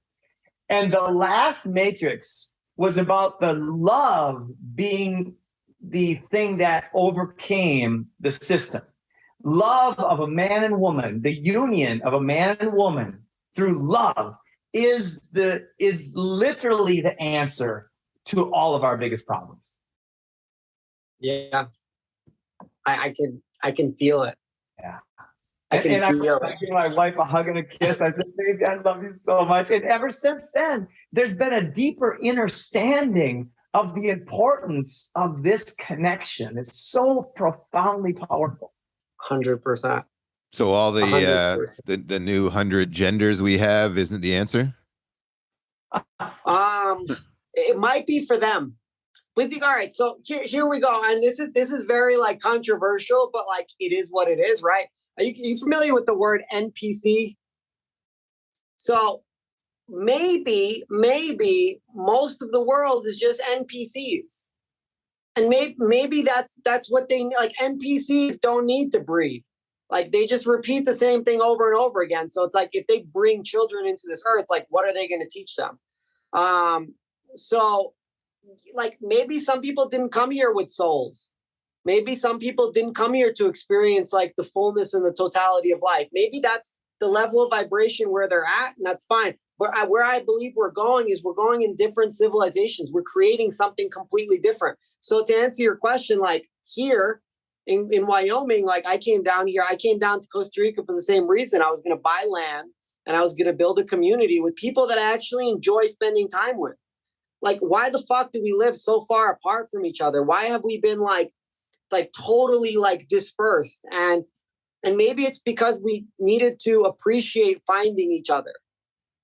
And the last matrix was about the love being the thing that overcame the system. Love of a man and woman, the union of a man and woman through love is literally the answer to all of our biggest problems. Yeah. I can feel it. Yeah. I give my wife a hug and a kiss. I said, baby, I love you so much. And ever since then, there's been a deeper understanding of the importance of this connection. It's so profoundly powerful. 100%. So all the new 100 genders we have isn't the answer? It might be for them. But all right, so here we go. And this is very like controversial, but like it is what it is, right? Are you familiar with the word NPC? So maybe most of the world is just NPCs. And maybe that's what they like. NPCs don't need to breed. Like they just repeat the same thing over and over again. So it's like if they bring children into this earth, like what are they going to teach them? So like maybe some people didn't come here with souls. Maybe some people didn't come here to experience like the fullness and the totality of life. Maybe that's the level of vibration where they're at, and that's fine. But where I believe we're going in different civilizations. We're creating something completely different. So to answer your question, like here in Wyoming, like I came down to Costa Rica for the same reason. I was going to buy land and I was going to build a community with people that I actually enjoy spending time with. Like, why the fuck do we live so far apart from each other? Why have we been like like totally like dispersed. And maybe it's because we needed to appreciate finding each other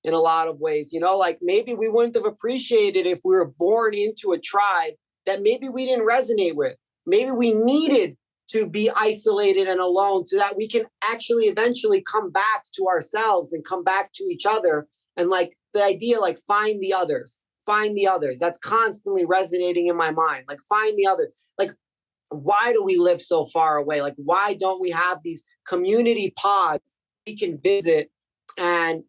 in a lot of ways, you know, like maybe we wouldn't have appreciated if we were born into a tribe that maybe we didn't resonate with. Maybe we needed to be isolated and alone so that we can actually eventually come back to ourselves and come back to each other. And like the idea, like find the others, that's constantly resonating in my mind. Like find the others. Like, why do we live so far away? Like, why don't we have these community pods we can visit? And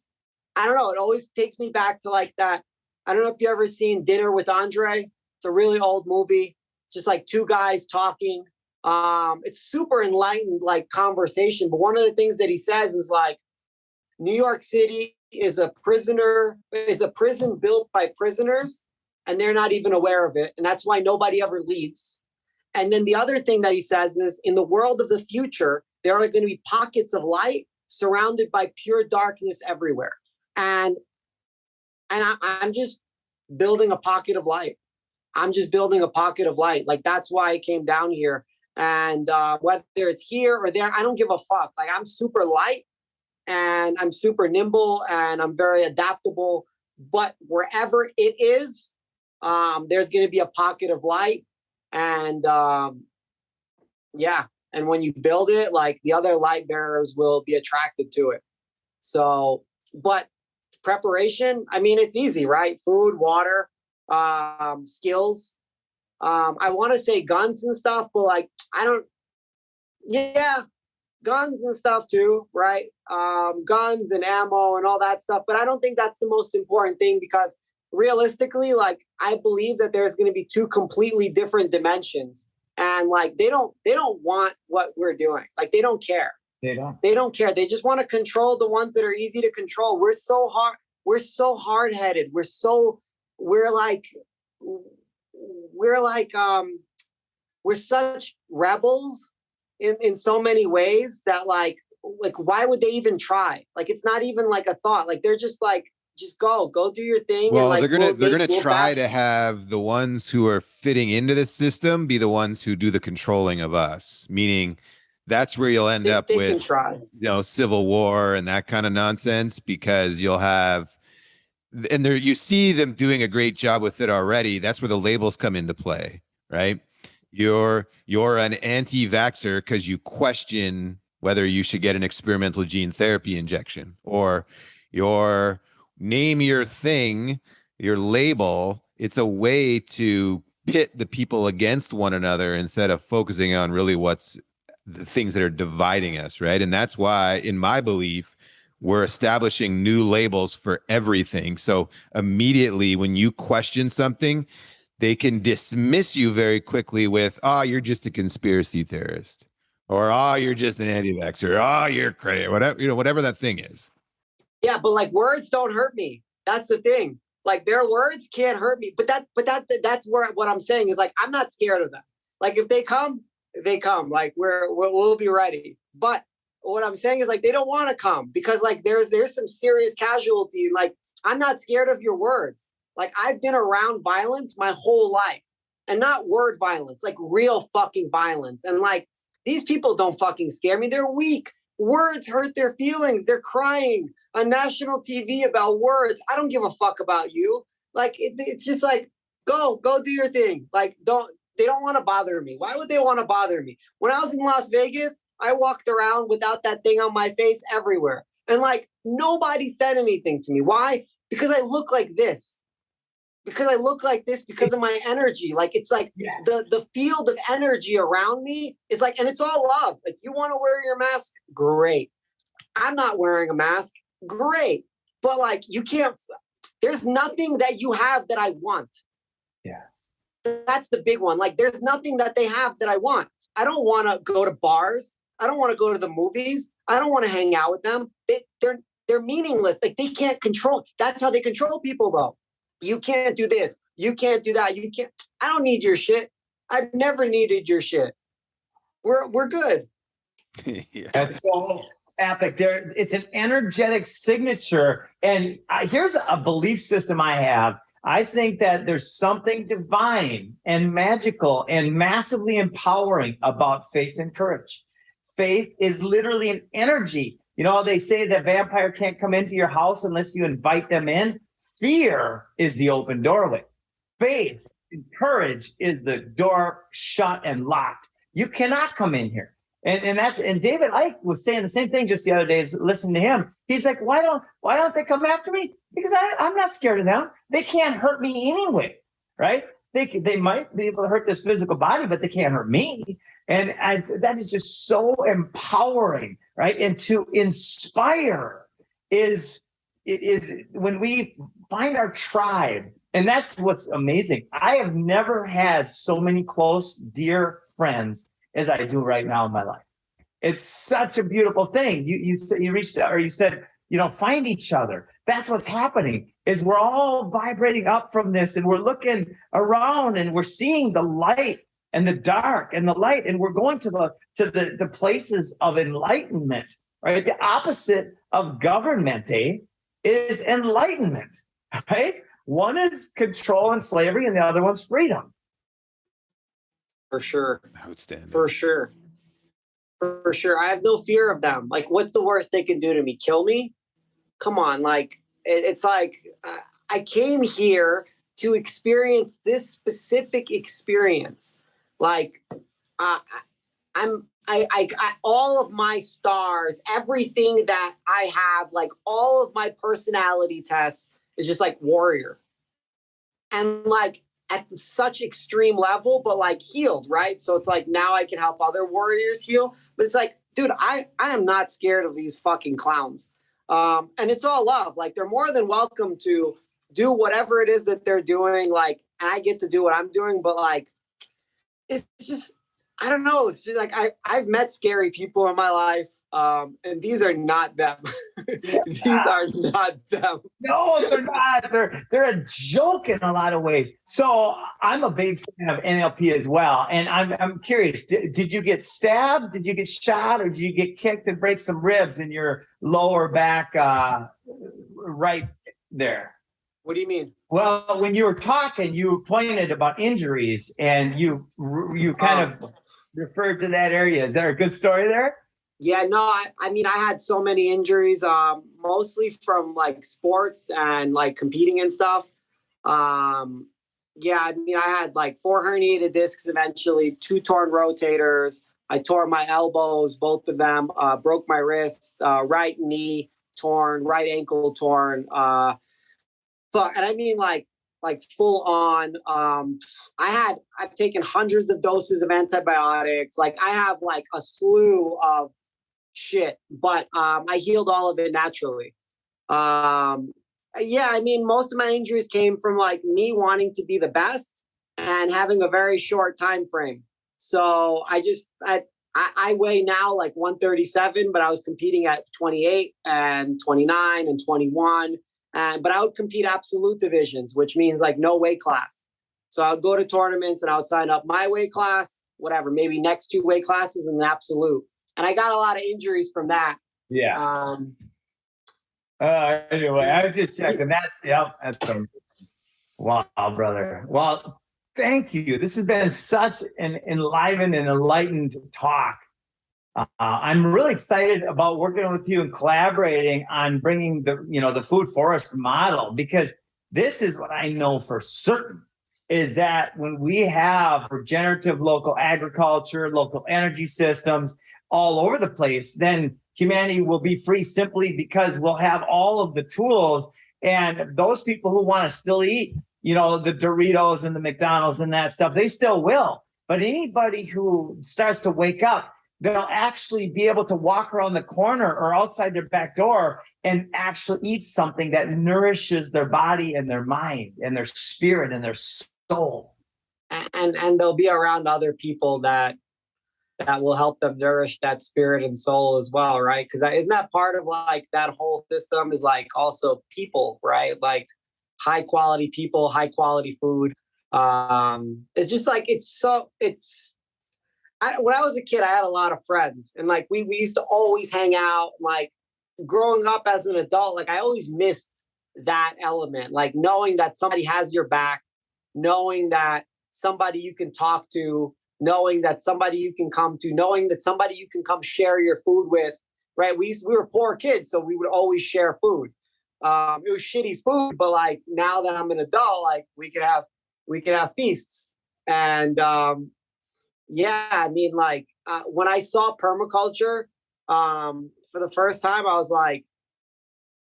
I don't know, it always takes me back to like that. I don't know if you ever seen Dinner with Andre. It's a really old movie. It's just like two guys talking. It's super enlightened, like conversation. But one of the things that he says is like, New York City is a prison built by prisoners, and they're not even aware of it. And that's why nobody ever leaves. And then the other thing that he says is, in the world of the future, there are going to be pockets of light surrounded by pure darkness everywhere. And I'm just building a pocket of light. Like, that's why I came down here. And whether it's here or there, I don't give a fuck. Like, I'm super light and I'm super nimble and I'm very adaptable. But wherever it is, there's going to be a pocket of light. And yeah. And when you build it, like, the other light bearers will be attracted to it. So, but preparation, I mean, it's easy, right? Food, water, skills. I want to say guns and stuff, but like, guns and stuff too, right? Guns and ammo and all that stuff. But I don't think that's the most important thing, because realistically, like, I believe that there's going to be two completely different dimensions. And like, they don't want what we're doing. Like, they don't care. They don't care. They just want to control the ones that are easy to control. We're so hard-headed. We're such rebels in so many ways that like why would they even try? Like, it's not even like a thought. Like, they're just like, just go do your thing. Well, and like, they're gonna try to have the ones who are fitting into the system be the ones who do the controlling of us, meaning that's where you'll end up with, civil war and that kind of nonsense, because you'll have, and there you see them doing a great job with it already. That's where the labels come into play, right? You're an anti-vaxxer because you question whether you should get an experimental gene therapy injection, or your name your thing, your label. It's a way to pit the people against one another instead of focusing on really what's the things that are dividing us, right? And that's why, in my belief, we're establishing new labels for everything. So immediately when you question something, they can dismiss you very quickly with, oh, you're just a conspiracy theorist, or oh, you're just an anti-vaxxer, oh, you're crazy, whatever that thing is. Yeah, but like, words don't hurt me. That's the thing. Like, their words can't hurt me. But that's where what I'm saying is, like, I'm not scared of them. Like, if they come, they come. Like, we'll be ready. But what I'm saying is, like, they don't want to come because like there's some serious casualty. Like, I'm not scared of your words. Like, I've been around violence my whole life, and not word violence, like real fucking violence. And like, these people don't fucking scare me. They're weak. Words hurt their feelings. They're crying on national TV about words. I don't give a fuck about you. Like, it's just like, go do your thing. Like, they don't want to bother me. Why would they want to bother me? When I was in Las Vegas, I walked around without that thing on my face everywhere. And like, nobody said anything to me. Why? Because I look like this. Because of my energy. Like, it's like, yes, the field of energy around me is like, and it's all love. Like, you want to wear your mask? Great. I'm not wearing a mask. Great. But like, you can't, there's nothing that you have that I want. Yeah. That's the big one. Like, there's nothing that they have that I want. I don't want to go to bars. I don't want to go to the movies. I don't want to hang out with them. They're meaningless. Like, they can't control. That's how they control people, though. You can't do this. You can't do that. You can't. I don't need your shit. I've never needed your shit. We're good. Yeah. That's so epic. It's an energetic signature. And here's a belief system I have. I think that there's something divine and magical and massively empowering about faith and courage. Faith is literally an energy. You know, they say that vampire can't come into your house unless you invite them in. Fear is the open doorway. Faith and courage is the door shut and locked. You cannot come in here. And David Icke was saying the same thing just the other day. Listening to him, he's like, why don't they come after me? Because I'm not scared of them. They can't hurt me anyway, right? They might be able to hurt this physical body, but they can't hurt me. And that is just so empowering, right? And to inspire is when we find our tribe. And that's what's amazing. I have never had so many close, dear friends as I do right now in my life. It's such a beautiful thing. You reached out, or you said, find each other. That's what's happening, is we're all vibrating up from this, and we're looking around and we're seeing the light and the dark and the light, and we're going to the places of enlightenment, right? The opposite of government, is enlightenment, right? One is control and slavery, and the other one's freedom. For sure. Outstanding. For sure. For sure. I have no fear of them. Like, what's the worst they can do to me? Kill me? Come on. Like, it's like I came here to experience this specific experience. Like, all of my stars, everything that I have, like all of my personality tests is just like warrior. And like at such extreme level, but like healed, right? So it's like now I can help other warriors heal. But it's like, dude, I am not scared of these fucking clowns. And it's all love. Like they're more than welcome to do whatever it is that they're doing. Like, and I get to do what I'm doing, but like, it's just, I don't know. It's just like, I've met scary people in my life. And these are not them. These are not them. No, they're not. They're a joke in a lot of ways. So I'm a big fan of NLP as well. And I'm curious, did you get stabbed? Did you get shot? Or did you get kicked and break some ribs in your lower back right there? What do you mean? Well, when you were talking, you pointed about injuries and you kind of referred to that area. Is there a good story there? Yeah, no, I mean, I had so many injuries, mostly from like sports and like competing and stuff. Yeah, I mean, I had like 4 herniated discs eventually, 2 torn rotators. I tore my elbows, both of them, broke my wrists, right knee torn, right ankle torn. And I mean, like full on. I've taken hundreds of doses of antibiotics. Like I have like a slew of shit, but I healed all of it naturally. Yeah, I mean, most of my injuries came from like me wanting to be the best and having a very short time frame. So I weigh now like 137, but I was competing at 28 and 29 and 21. But I would compete absolute divisions, which means like no weight class. So I would go to tournaments and I would sign up my weight class, whatever, maybe next 2 weight classes in the absolute. And I got a lot of injuries from that. Yeah. Anyway, I was just checking that. Yep. That's wow, brother. Well, thank you. This has been such an enlivened and enlightened talk. I'm really excited about working with you and collaborating on bringing the food forest model, because this is what I know for certain is that when we have regenerative local agriculture, local energy systems all over the place, then humanity will be free simply because we'll have all of the tools. And those people who want to still eat, the Doritos and the McDonald's and that stuff, they still will. But anybody who starts to wake up, they'll actually be able to walk around the corner or outside their back door and actually eat something that nourishes their body and their mind and their spirit and their soul. And they'll be around other people that will help them nourish that spirit and soul as well, right? Because isn't that part of like that whole system is like also people, right? Like high quality people, high quality food. It's just like when I was a kid, I had a lot of friends, and like we used to always hang out. Like growing up as an adult, like I always missed that element, like knowing that somebody has your back, knowing that somebody you can talk to, knowing that somebody you can come to, knowing that somebody you can come share your food with, right? We were poor kids, so we would always share food. It was shitty food, but like now that I'm an adult, like we could have feasts. And yeah, I mean, like when I saw permaculture for the first time, I was like,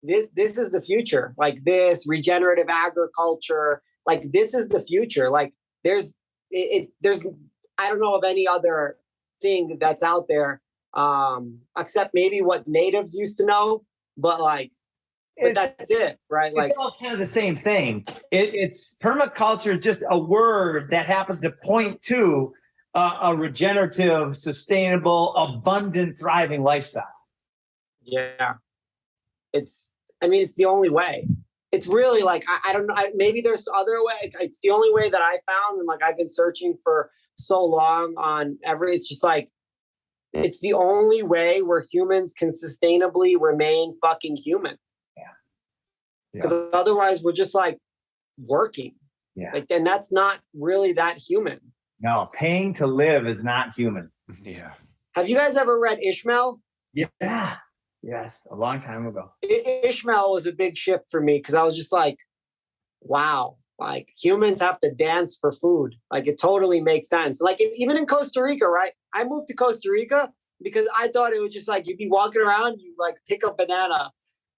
this is the future. Like this regenerative agriculture, like this is the future. Like there's I don't know of any other thing that's out there except maybe what natives used to know, but that's it, right? Like it's all kind of the same thing. It's permaculture is just a word that happens to point to a regenerative, sustainable, abundant, thriving lifestyle. Yeah, it's the only way. It's really like I don't know. Maybe there's other way. It's the only way that I found, and like I've been searching for so long on every. It's just like it's the only way where humans can sustainably remain fucking human. Because otherwise we're just like working. Yeah. Like, and that's not really that human. No, paying to live is not human. Yeah. Have you guys ever read Ishmael? Yeah. Yes. A long time ago. Ishmael was a big shift for me because I was just like, wow, like humans have to dance for food. Like it totally makes sense. Like even in Costa Rica, right? I moved to Costa Rica because I thought it was just like, you'd be walking around, you like pick a banana.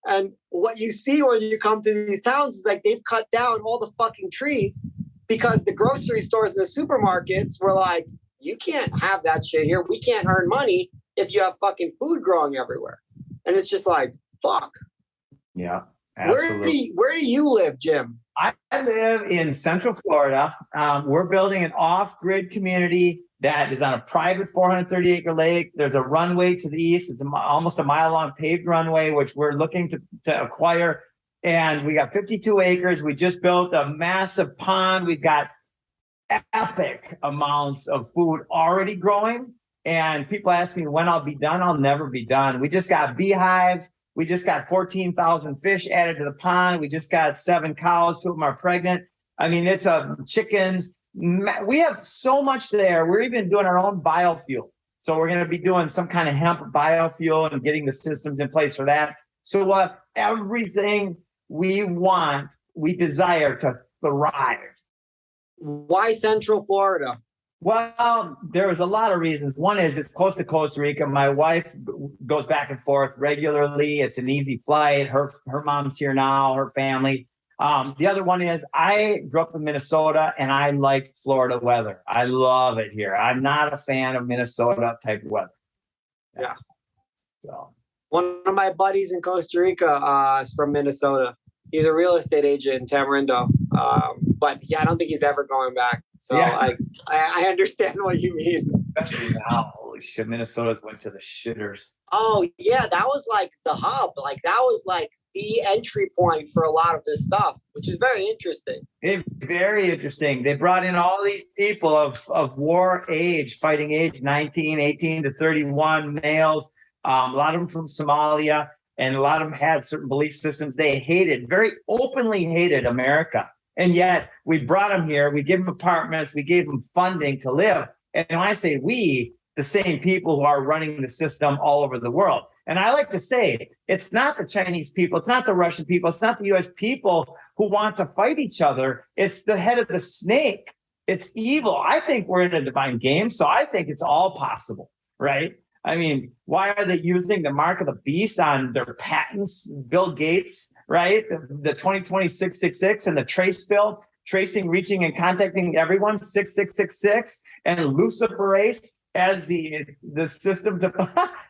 And what you see when you come to these towns is like they've cut down all the fucking trees because the grocery stores and the supermarkets were like, you can't have that shit here. We can't earn money if you have fucking food growing everywhere. And it's just like, fuck. Yeah, absolutely. Where do you live, Jim? I live in Central Florida. We're building an off-grid community that is on a private 430-acre lake. There's a runway to the east. It's almost a mile-long paved runway, which we're looking to acquire. And we got 52 acres. We just built a massive pond. We've got epic amounts of food already growing. And people ask me when I'll be done. I'll never be done. We just got beehives. We just got 14,000 fish added to the pond. We just got 7 cows. 2 of them are pregnant. I mean, it's chickens. We have so much there. We're even doing our own biofuel. So we're going to be doing some kind of hemp biofuel and getting the systems in place for that. So we'll have everything we want, we desire to thrive. Why Central Florida? Well, there's a lot of reasons. One is it's close to Costa Rica. My wife goes back and forth regularly. It's an easy flight. Her mom's here now, her family. The other one is I grew up in Minnesota and I like Florida weather. I love it here. I'm not a fan of Minnesota type of weather. Yeah. So one of my buddies in Costa Rica is from Minnesota. He's a real estate agent in Tamarindo. But yeah, I don't think he's ever going back. So yeah. I understand what you mean. Especially now. Holy shit, Minnesota's went to the shitters. Oh yeah, that was like the hub. Like that was like the entry point for a lot of this stuff, which is very interesting. Very interesting. They brought in all these people of war age, fighting age, 19, 18 to 31 males. A lot of them from Somalia, and a lot of them had certain belief systems. They very openly hated America. And yet we brought them here. We gave them apartments. We gave them funding to live. And when I say we, the same people who are running the system all over the world. And I like to say, it's not the Chinese people. It's not the Russian people. It's not the U.S. people who want to fight each other. It's the head of the snake. It's evil. I think we're in a divine game. So I think it's all possible, right? I mean, why are they using the mark of the beast on their patents? Bill Gates, right? The 2020-666 and the trace bill, tracing, reaching, and contacting everyone, 6666, and luciferase as the system to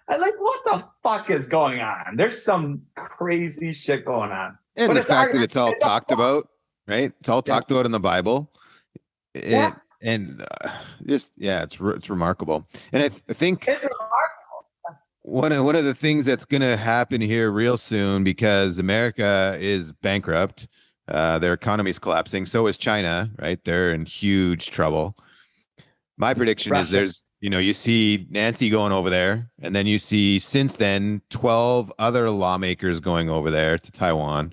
I'm like, what the fuck is going on? There's some crazy shit going on. And but the fact that it's all talked about, right? It's all talked about in the Bible. And it's remarkable. And I think it's remarkable. One of the things that's going to happen here real soon, because America is bankrupt, their economy is collapsing. So is China, right? They're in huge trouble. My prediction is there's, you see Nancy going over there, and then you see since then 12 other lawmakers going over there to Taiwan.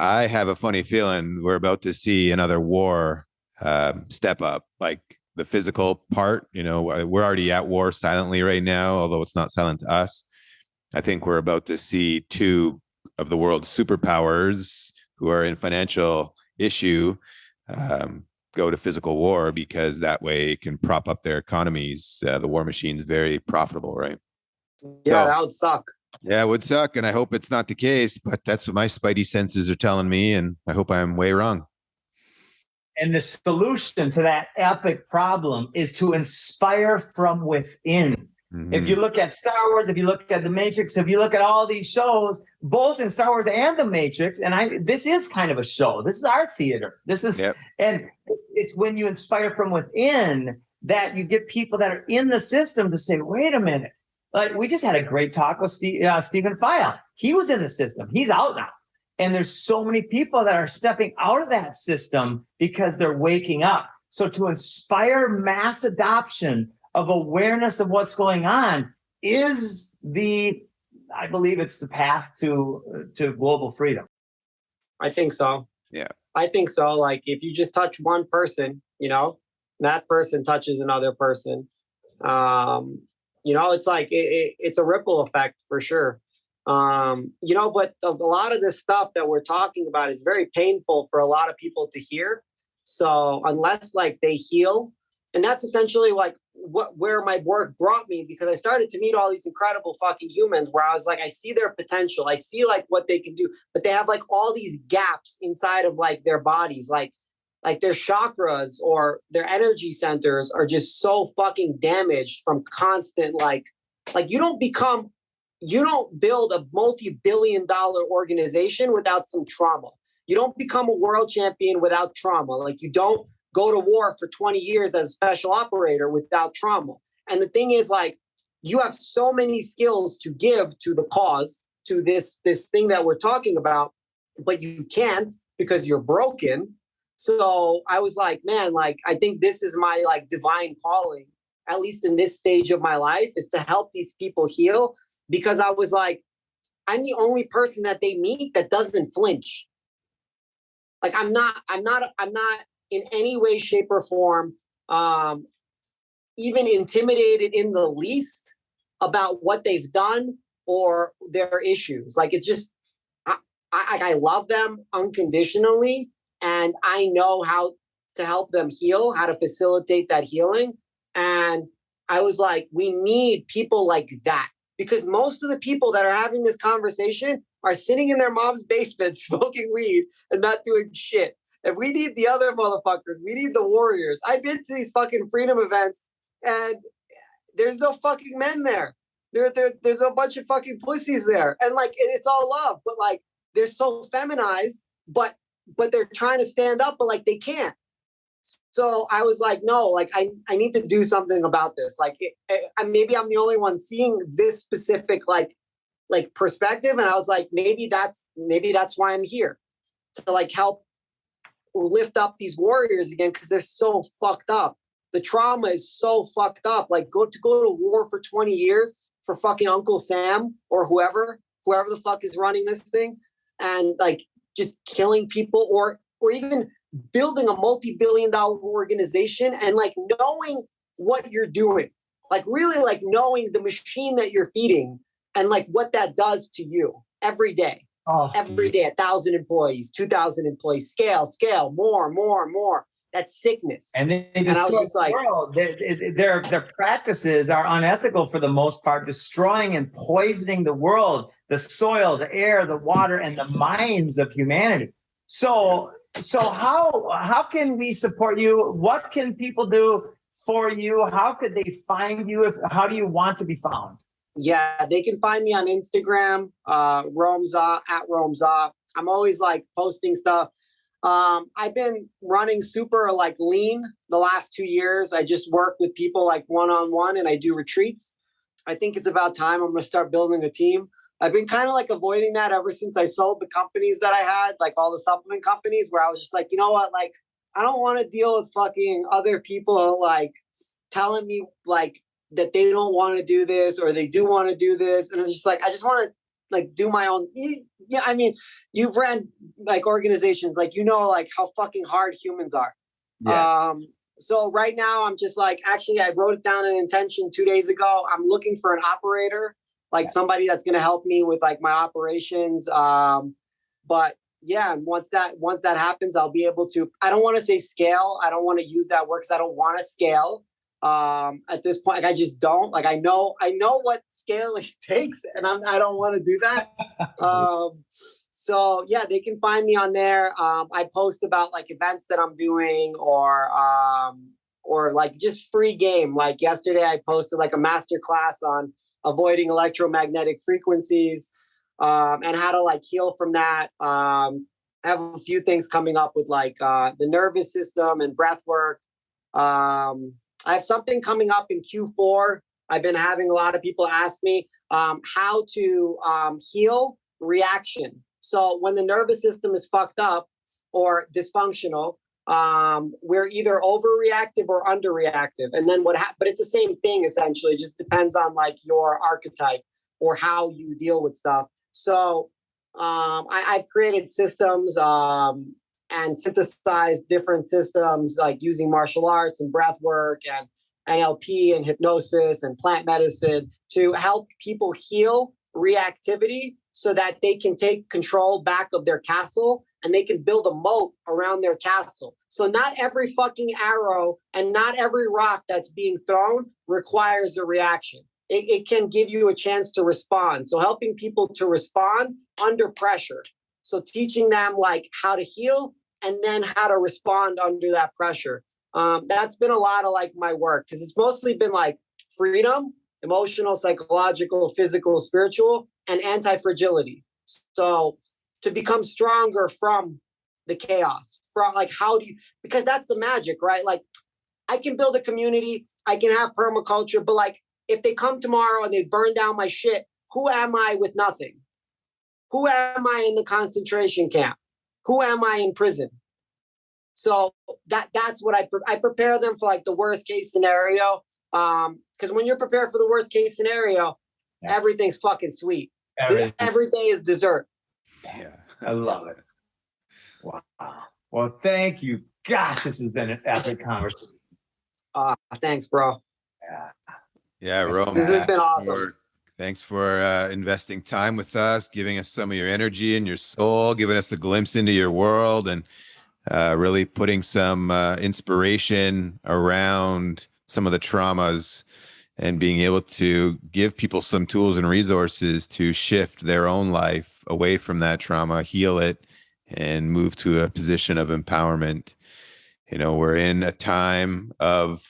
I have a funny feeling we're about to see another war step up, like the physical part. You know, we're already at war silently right now, although it's not silent to us. I think we're about to see two of the world's superpowers who are in financial issue go to physical war, because that way it can prop up their economies. The war machine's very profitable, right? Yeah, So, that would suck. Yeah, it would suck, and I hope it's not the case, but that's what my spidey senses are telling me, and I hope I'm way wrong. And the solution to that epic problem is to inspire from within. Mm-hmm. If you look at Star Wars, if you look at The Matrix, if you look at all these shows, both in Star Wars and The Matrix, and this is kind of a show. This is our theater. This is, and it's when you inspire from within that you get people that are in the system to say, wait a minute. Like, we just had a great talk with Stephen File. He was in the system. He's out now. And there's so many people that are stepping out of that system because they're waking up. So to inspire mass adoption of awareness of what's going on is I believe it's the path to global freedom. I think so. Yeah. I think so. Like, if you just touch one person, you know, that person touches another person. You know, it's like it's a ripple effect for sure. You know, but a lot of this stuff that we're talking about is very painful for a lot of people to hear. So unless like they heal, and that's essentially like where my work brought me, because I started to meet all these incredible fucking humans where I was like, I see their potential. I see like what they can do, but they have like all these gaps inside of like their bodies, like their chakras or their energy centers are just so fucking damaged from constant, like you don't build a multi-billion-dollar organization without some trauma. You don't become a world champion without trauma. Like, you don't go to war for 20 years as a special operator without trauma. And the thing is, like, you have so many skills to give to the cause, to this thing that we're talking about, but you can't because you're broken. So I was like, man, like, I think this is my like divine calling, at least in this stage of my life, is to help these people heal. Because I was like, I'm the only person that they meet that doesn't flinch. Like, I'm not in any way, shape, or form even intimidated in the least about what they've done or their issues. Like, it's just, I love them unconditionally, and I know how to help them heal, how to facilitate that healing. And I was like, we need people like that. Because most of the people that are having this conversation are sitting in their mom's basement smoking weed and not doing shit. And we need the other motherfuckers. We need the warriors. I've been to these fucking freedom events and there's no fucking men there. There's a bunch of fucking pussies there. And like, it's all love, but like, they're so feminized, but they're trying to stand up, but like they can't. So I was like, no, like I need to do something about this. Like, maybe I'm the only one seeing this specific like perspective. And I was like, maybe that's why I'm here, to like help lift up these warriors again, because they're so fucked up. The trauma is so fucked up. Like, go to war for 20 years for fucking Uncle Sam or whoever the fuck is running this thing, and like just killing people, or even building a multi-billion-dollar organization and like knowing what you're doing, like really like knowing the machine that you're feeding and like what that does to you every day. Every day, 1,000 employees, 2,000 employees, scale, more. That's sickness. And I was just like, their practices are unethical for the most part, destroying and poisoning the world, the soil, the air, the water, and the minds of humanity. So how can we support you? What can people do for you? How could they find you? How do you want to be found? Yeah, they can find me on Instagram, Romza, at Romza. I'm always like posting stuff. I've been running super like lean the last 2 years. I just work with people like one-on-one, and I do retreats. I think it's about time I'm going to start building a team. I've been kind of like avoiding that ever since I sold the companies that I had, like all the supplement companies, where I was just like, you know what, like, I don't want to deal with fucking other people like telling me like that they don't want to do this or they do want to do this. And it's just like, I just want to like do my own. Yeah, I mean, you've ran like organizations, like like how fucking hard humans are. Yeah. So right now I'm just like, actually, I wrote it down an intention 2 days ago. I'm looking for an operator, like somebody that's going to help me with like my operations. But yeah, once that happens, I'll be able to, I don't want to say scale. I don't want to use that word because I don't want to scale. At this point, like, I just don't, like, I know what scaling takes, and I don't want to do that. So yeah, they can find me on there. I post about like events that I'm doing, or like just free game. Like yesterday I posted like a master class on avoiding electromagnetic frequencies, and how to like heal from that. I have a few things coming up with like the nervous system and breath work. I have something coming up in Q4. I've been having a lot of people ask me how to heal reaction. So when the nervous system is fucked up or dysfunctional, we're either overreactive or underreactive. And then but it's the same thing essentially. It just depends on like your archetype or how you deal with stuff. So I've created systems and synthesized different systems, like using martial arts and breath work and NLP and hypnosis and plant medicine to help people heal reactivity so that they can take control back of their castle and they can build a moat around their castle. So not every fucking arrow and not every rock that's being thrown requires a reaction. It can give you a chance to respond. So helping people to respond under pressure. So teaching them like how to heal and then how to respond under that pressure. That's been a lot of like my work, because it's mostly been like freedom, emotional, psychological, physical, spiritual, and anti-fragility. So to become stronger from the chaos, from like, how do you, because that's the magic, right? Like I can build a community, I can have permaculture, but like if they come tomorrow and they burn down my shit, who am I with nothing? Who am I in the concentration camp? Who am I in prison? So that's what I prepare them for, like the worst case scenario. Because when you're prepared for the worst case scenario, everything's fucking sweet. Every day is dessert. Yeah, I love it. Wow. Well, thank you. Gosh, this has been an epic conversation. Thanks, bro. Yeah, Rome. This has been awesome. Thanks for investing time with us, giving us some of your energy and your soul, giving us a glimpse into your world, and really putting some inspiration around some of the traumas and being able to give people some tools and resources to shift their own life away from that trauma, heal it, and move to a position of empowerment. You know, we're in a time of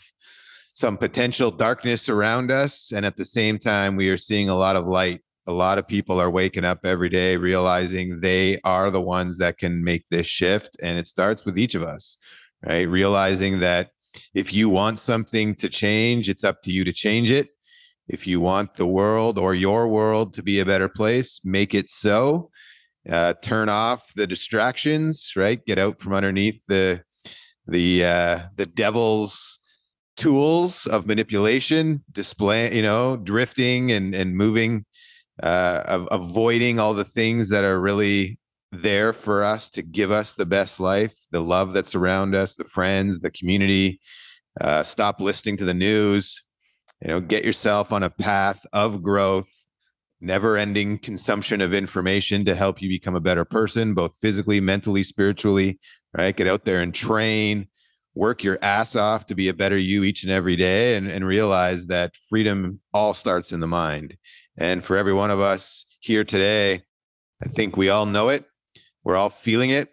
some potential darkness around us, and at the same time, we are seeing a lot of light. A lot of people are waking up every day realizing they are the ones that can make this shift. And it starts with each of us, right? Realizing that if you want something to change, it's up to you to change it. If you want the world or your world to be a better place, make it so. Turn off the distractions, right? Get out from underneath the devil's tools of manipulation, display, drifting and moving, avoiding all the things that are really there for us to give us the best life, the love that's around us, the friends, the community. Stop listening to the news. Get yourself on a path of growth, never-ending consumption of information to help you become a better person, both physically, mentally, spiritually, right? Get out there and train, work your ass off to be a better you each and every day, and realize that freedom all starts in the mind. And for every one of us here today, I think we all know it. We're all feeling it.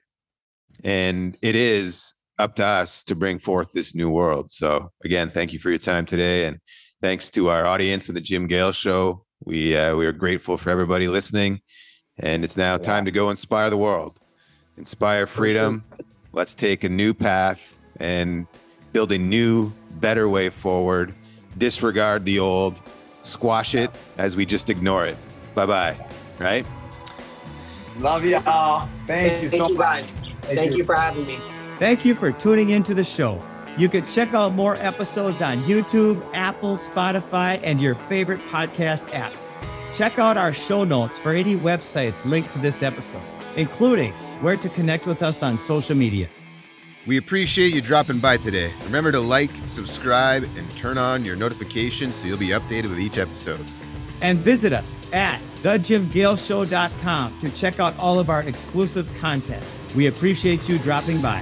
And it is up to us to bring forth this new world. So again, thank you for your time today. And thanks to our audience of the Jim Gale Show. We are grateful for everybody listening. And it's now time to go inspire the world. Inspire freedom. Let's take a new path and build a new, better way forward. Disregard the old. Squash it as we just ignore it. Bye-bye. Right? Love you all. Thank you so much. Guys. Thank you for having me. Thank you for tuning into the show. You can check out more episodes on YouTube, Apple, Spotify, and your favorite podcast apps. Check out our show notes for any websites linked to this episode, including where to connect with us on social media. We appreciate you dropping by today. Remember to like, subscribe, and turn on your notifications so you'll be updated with each episode. And visit us at thejimgaleshow.com to check out all of our exclusive content. We appreciate you dropping by.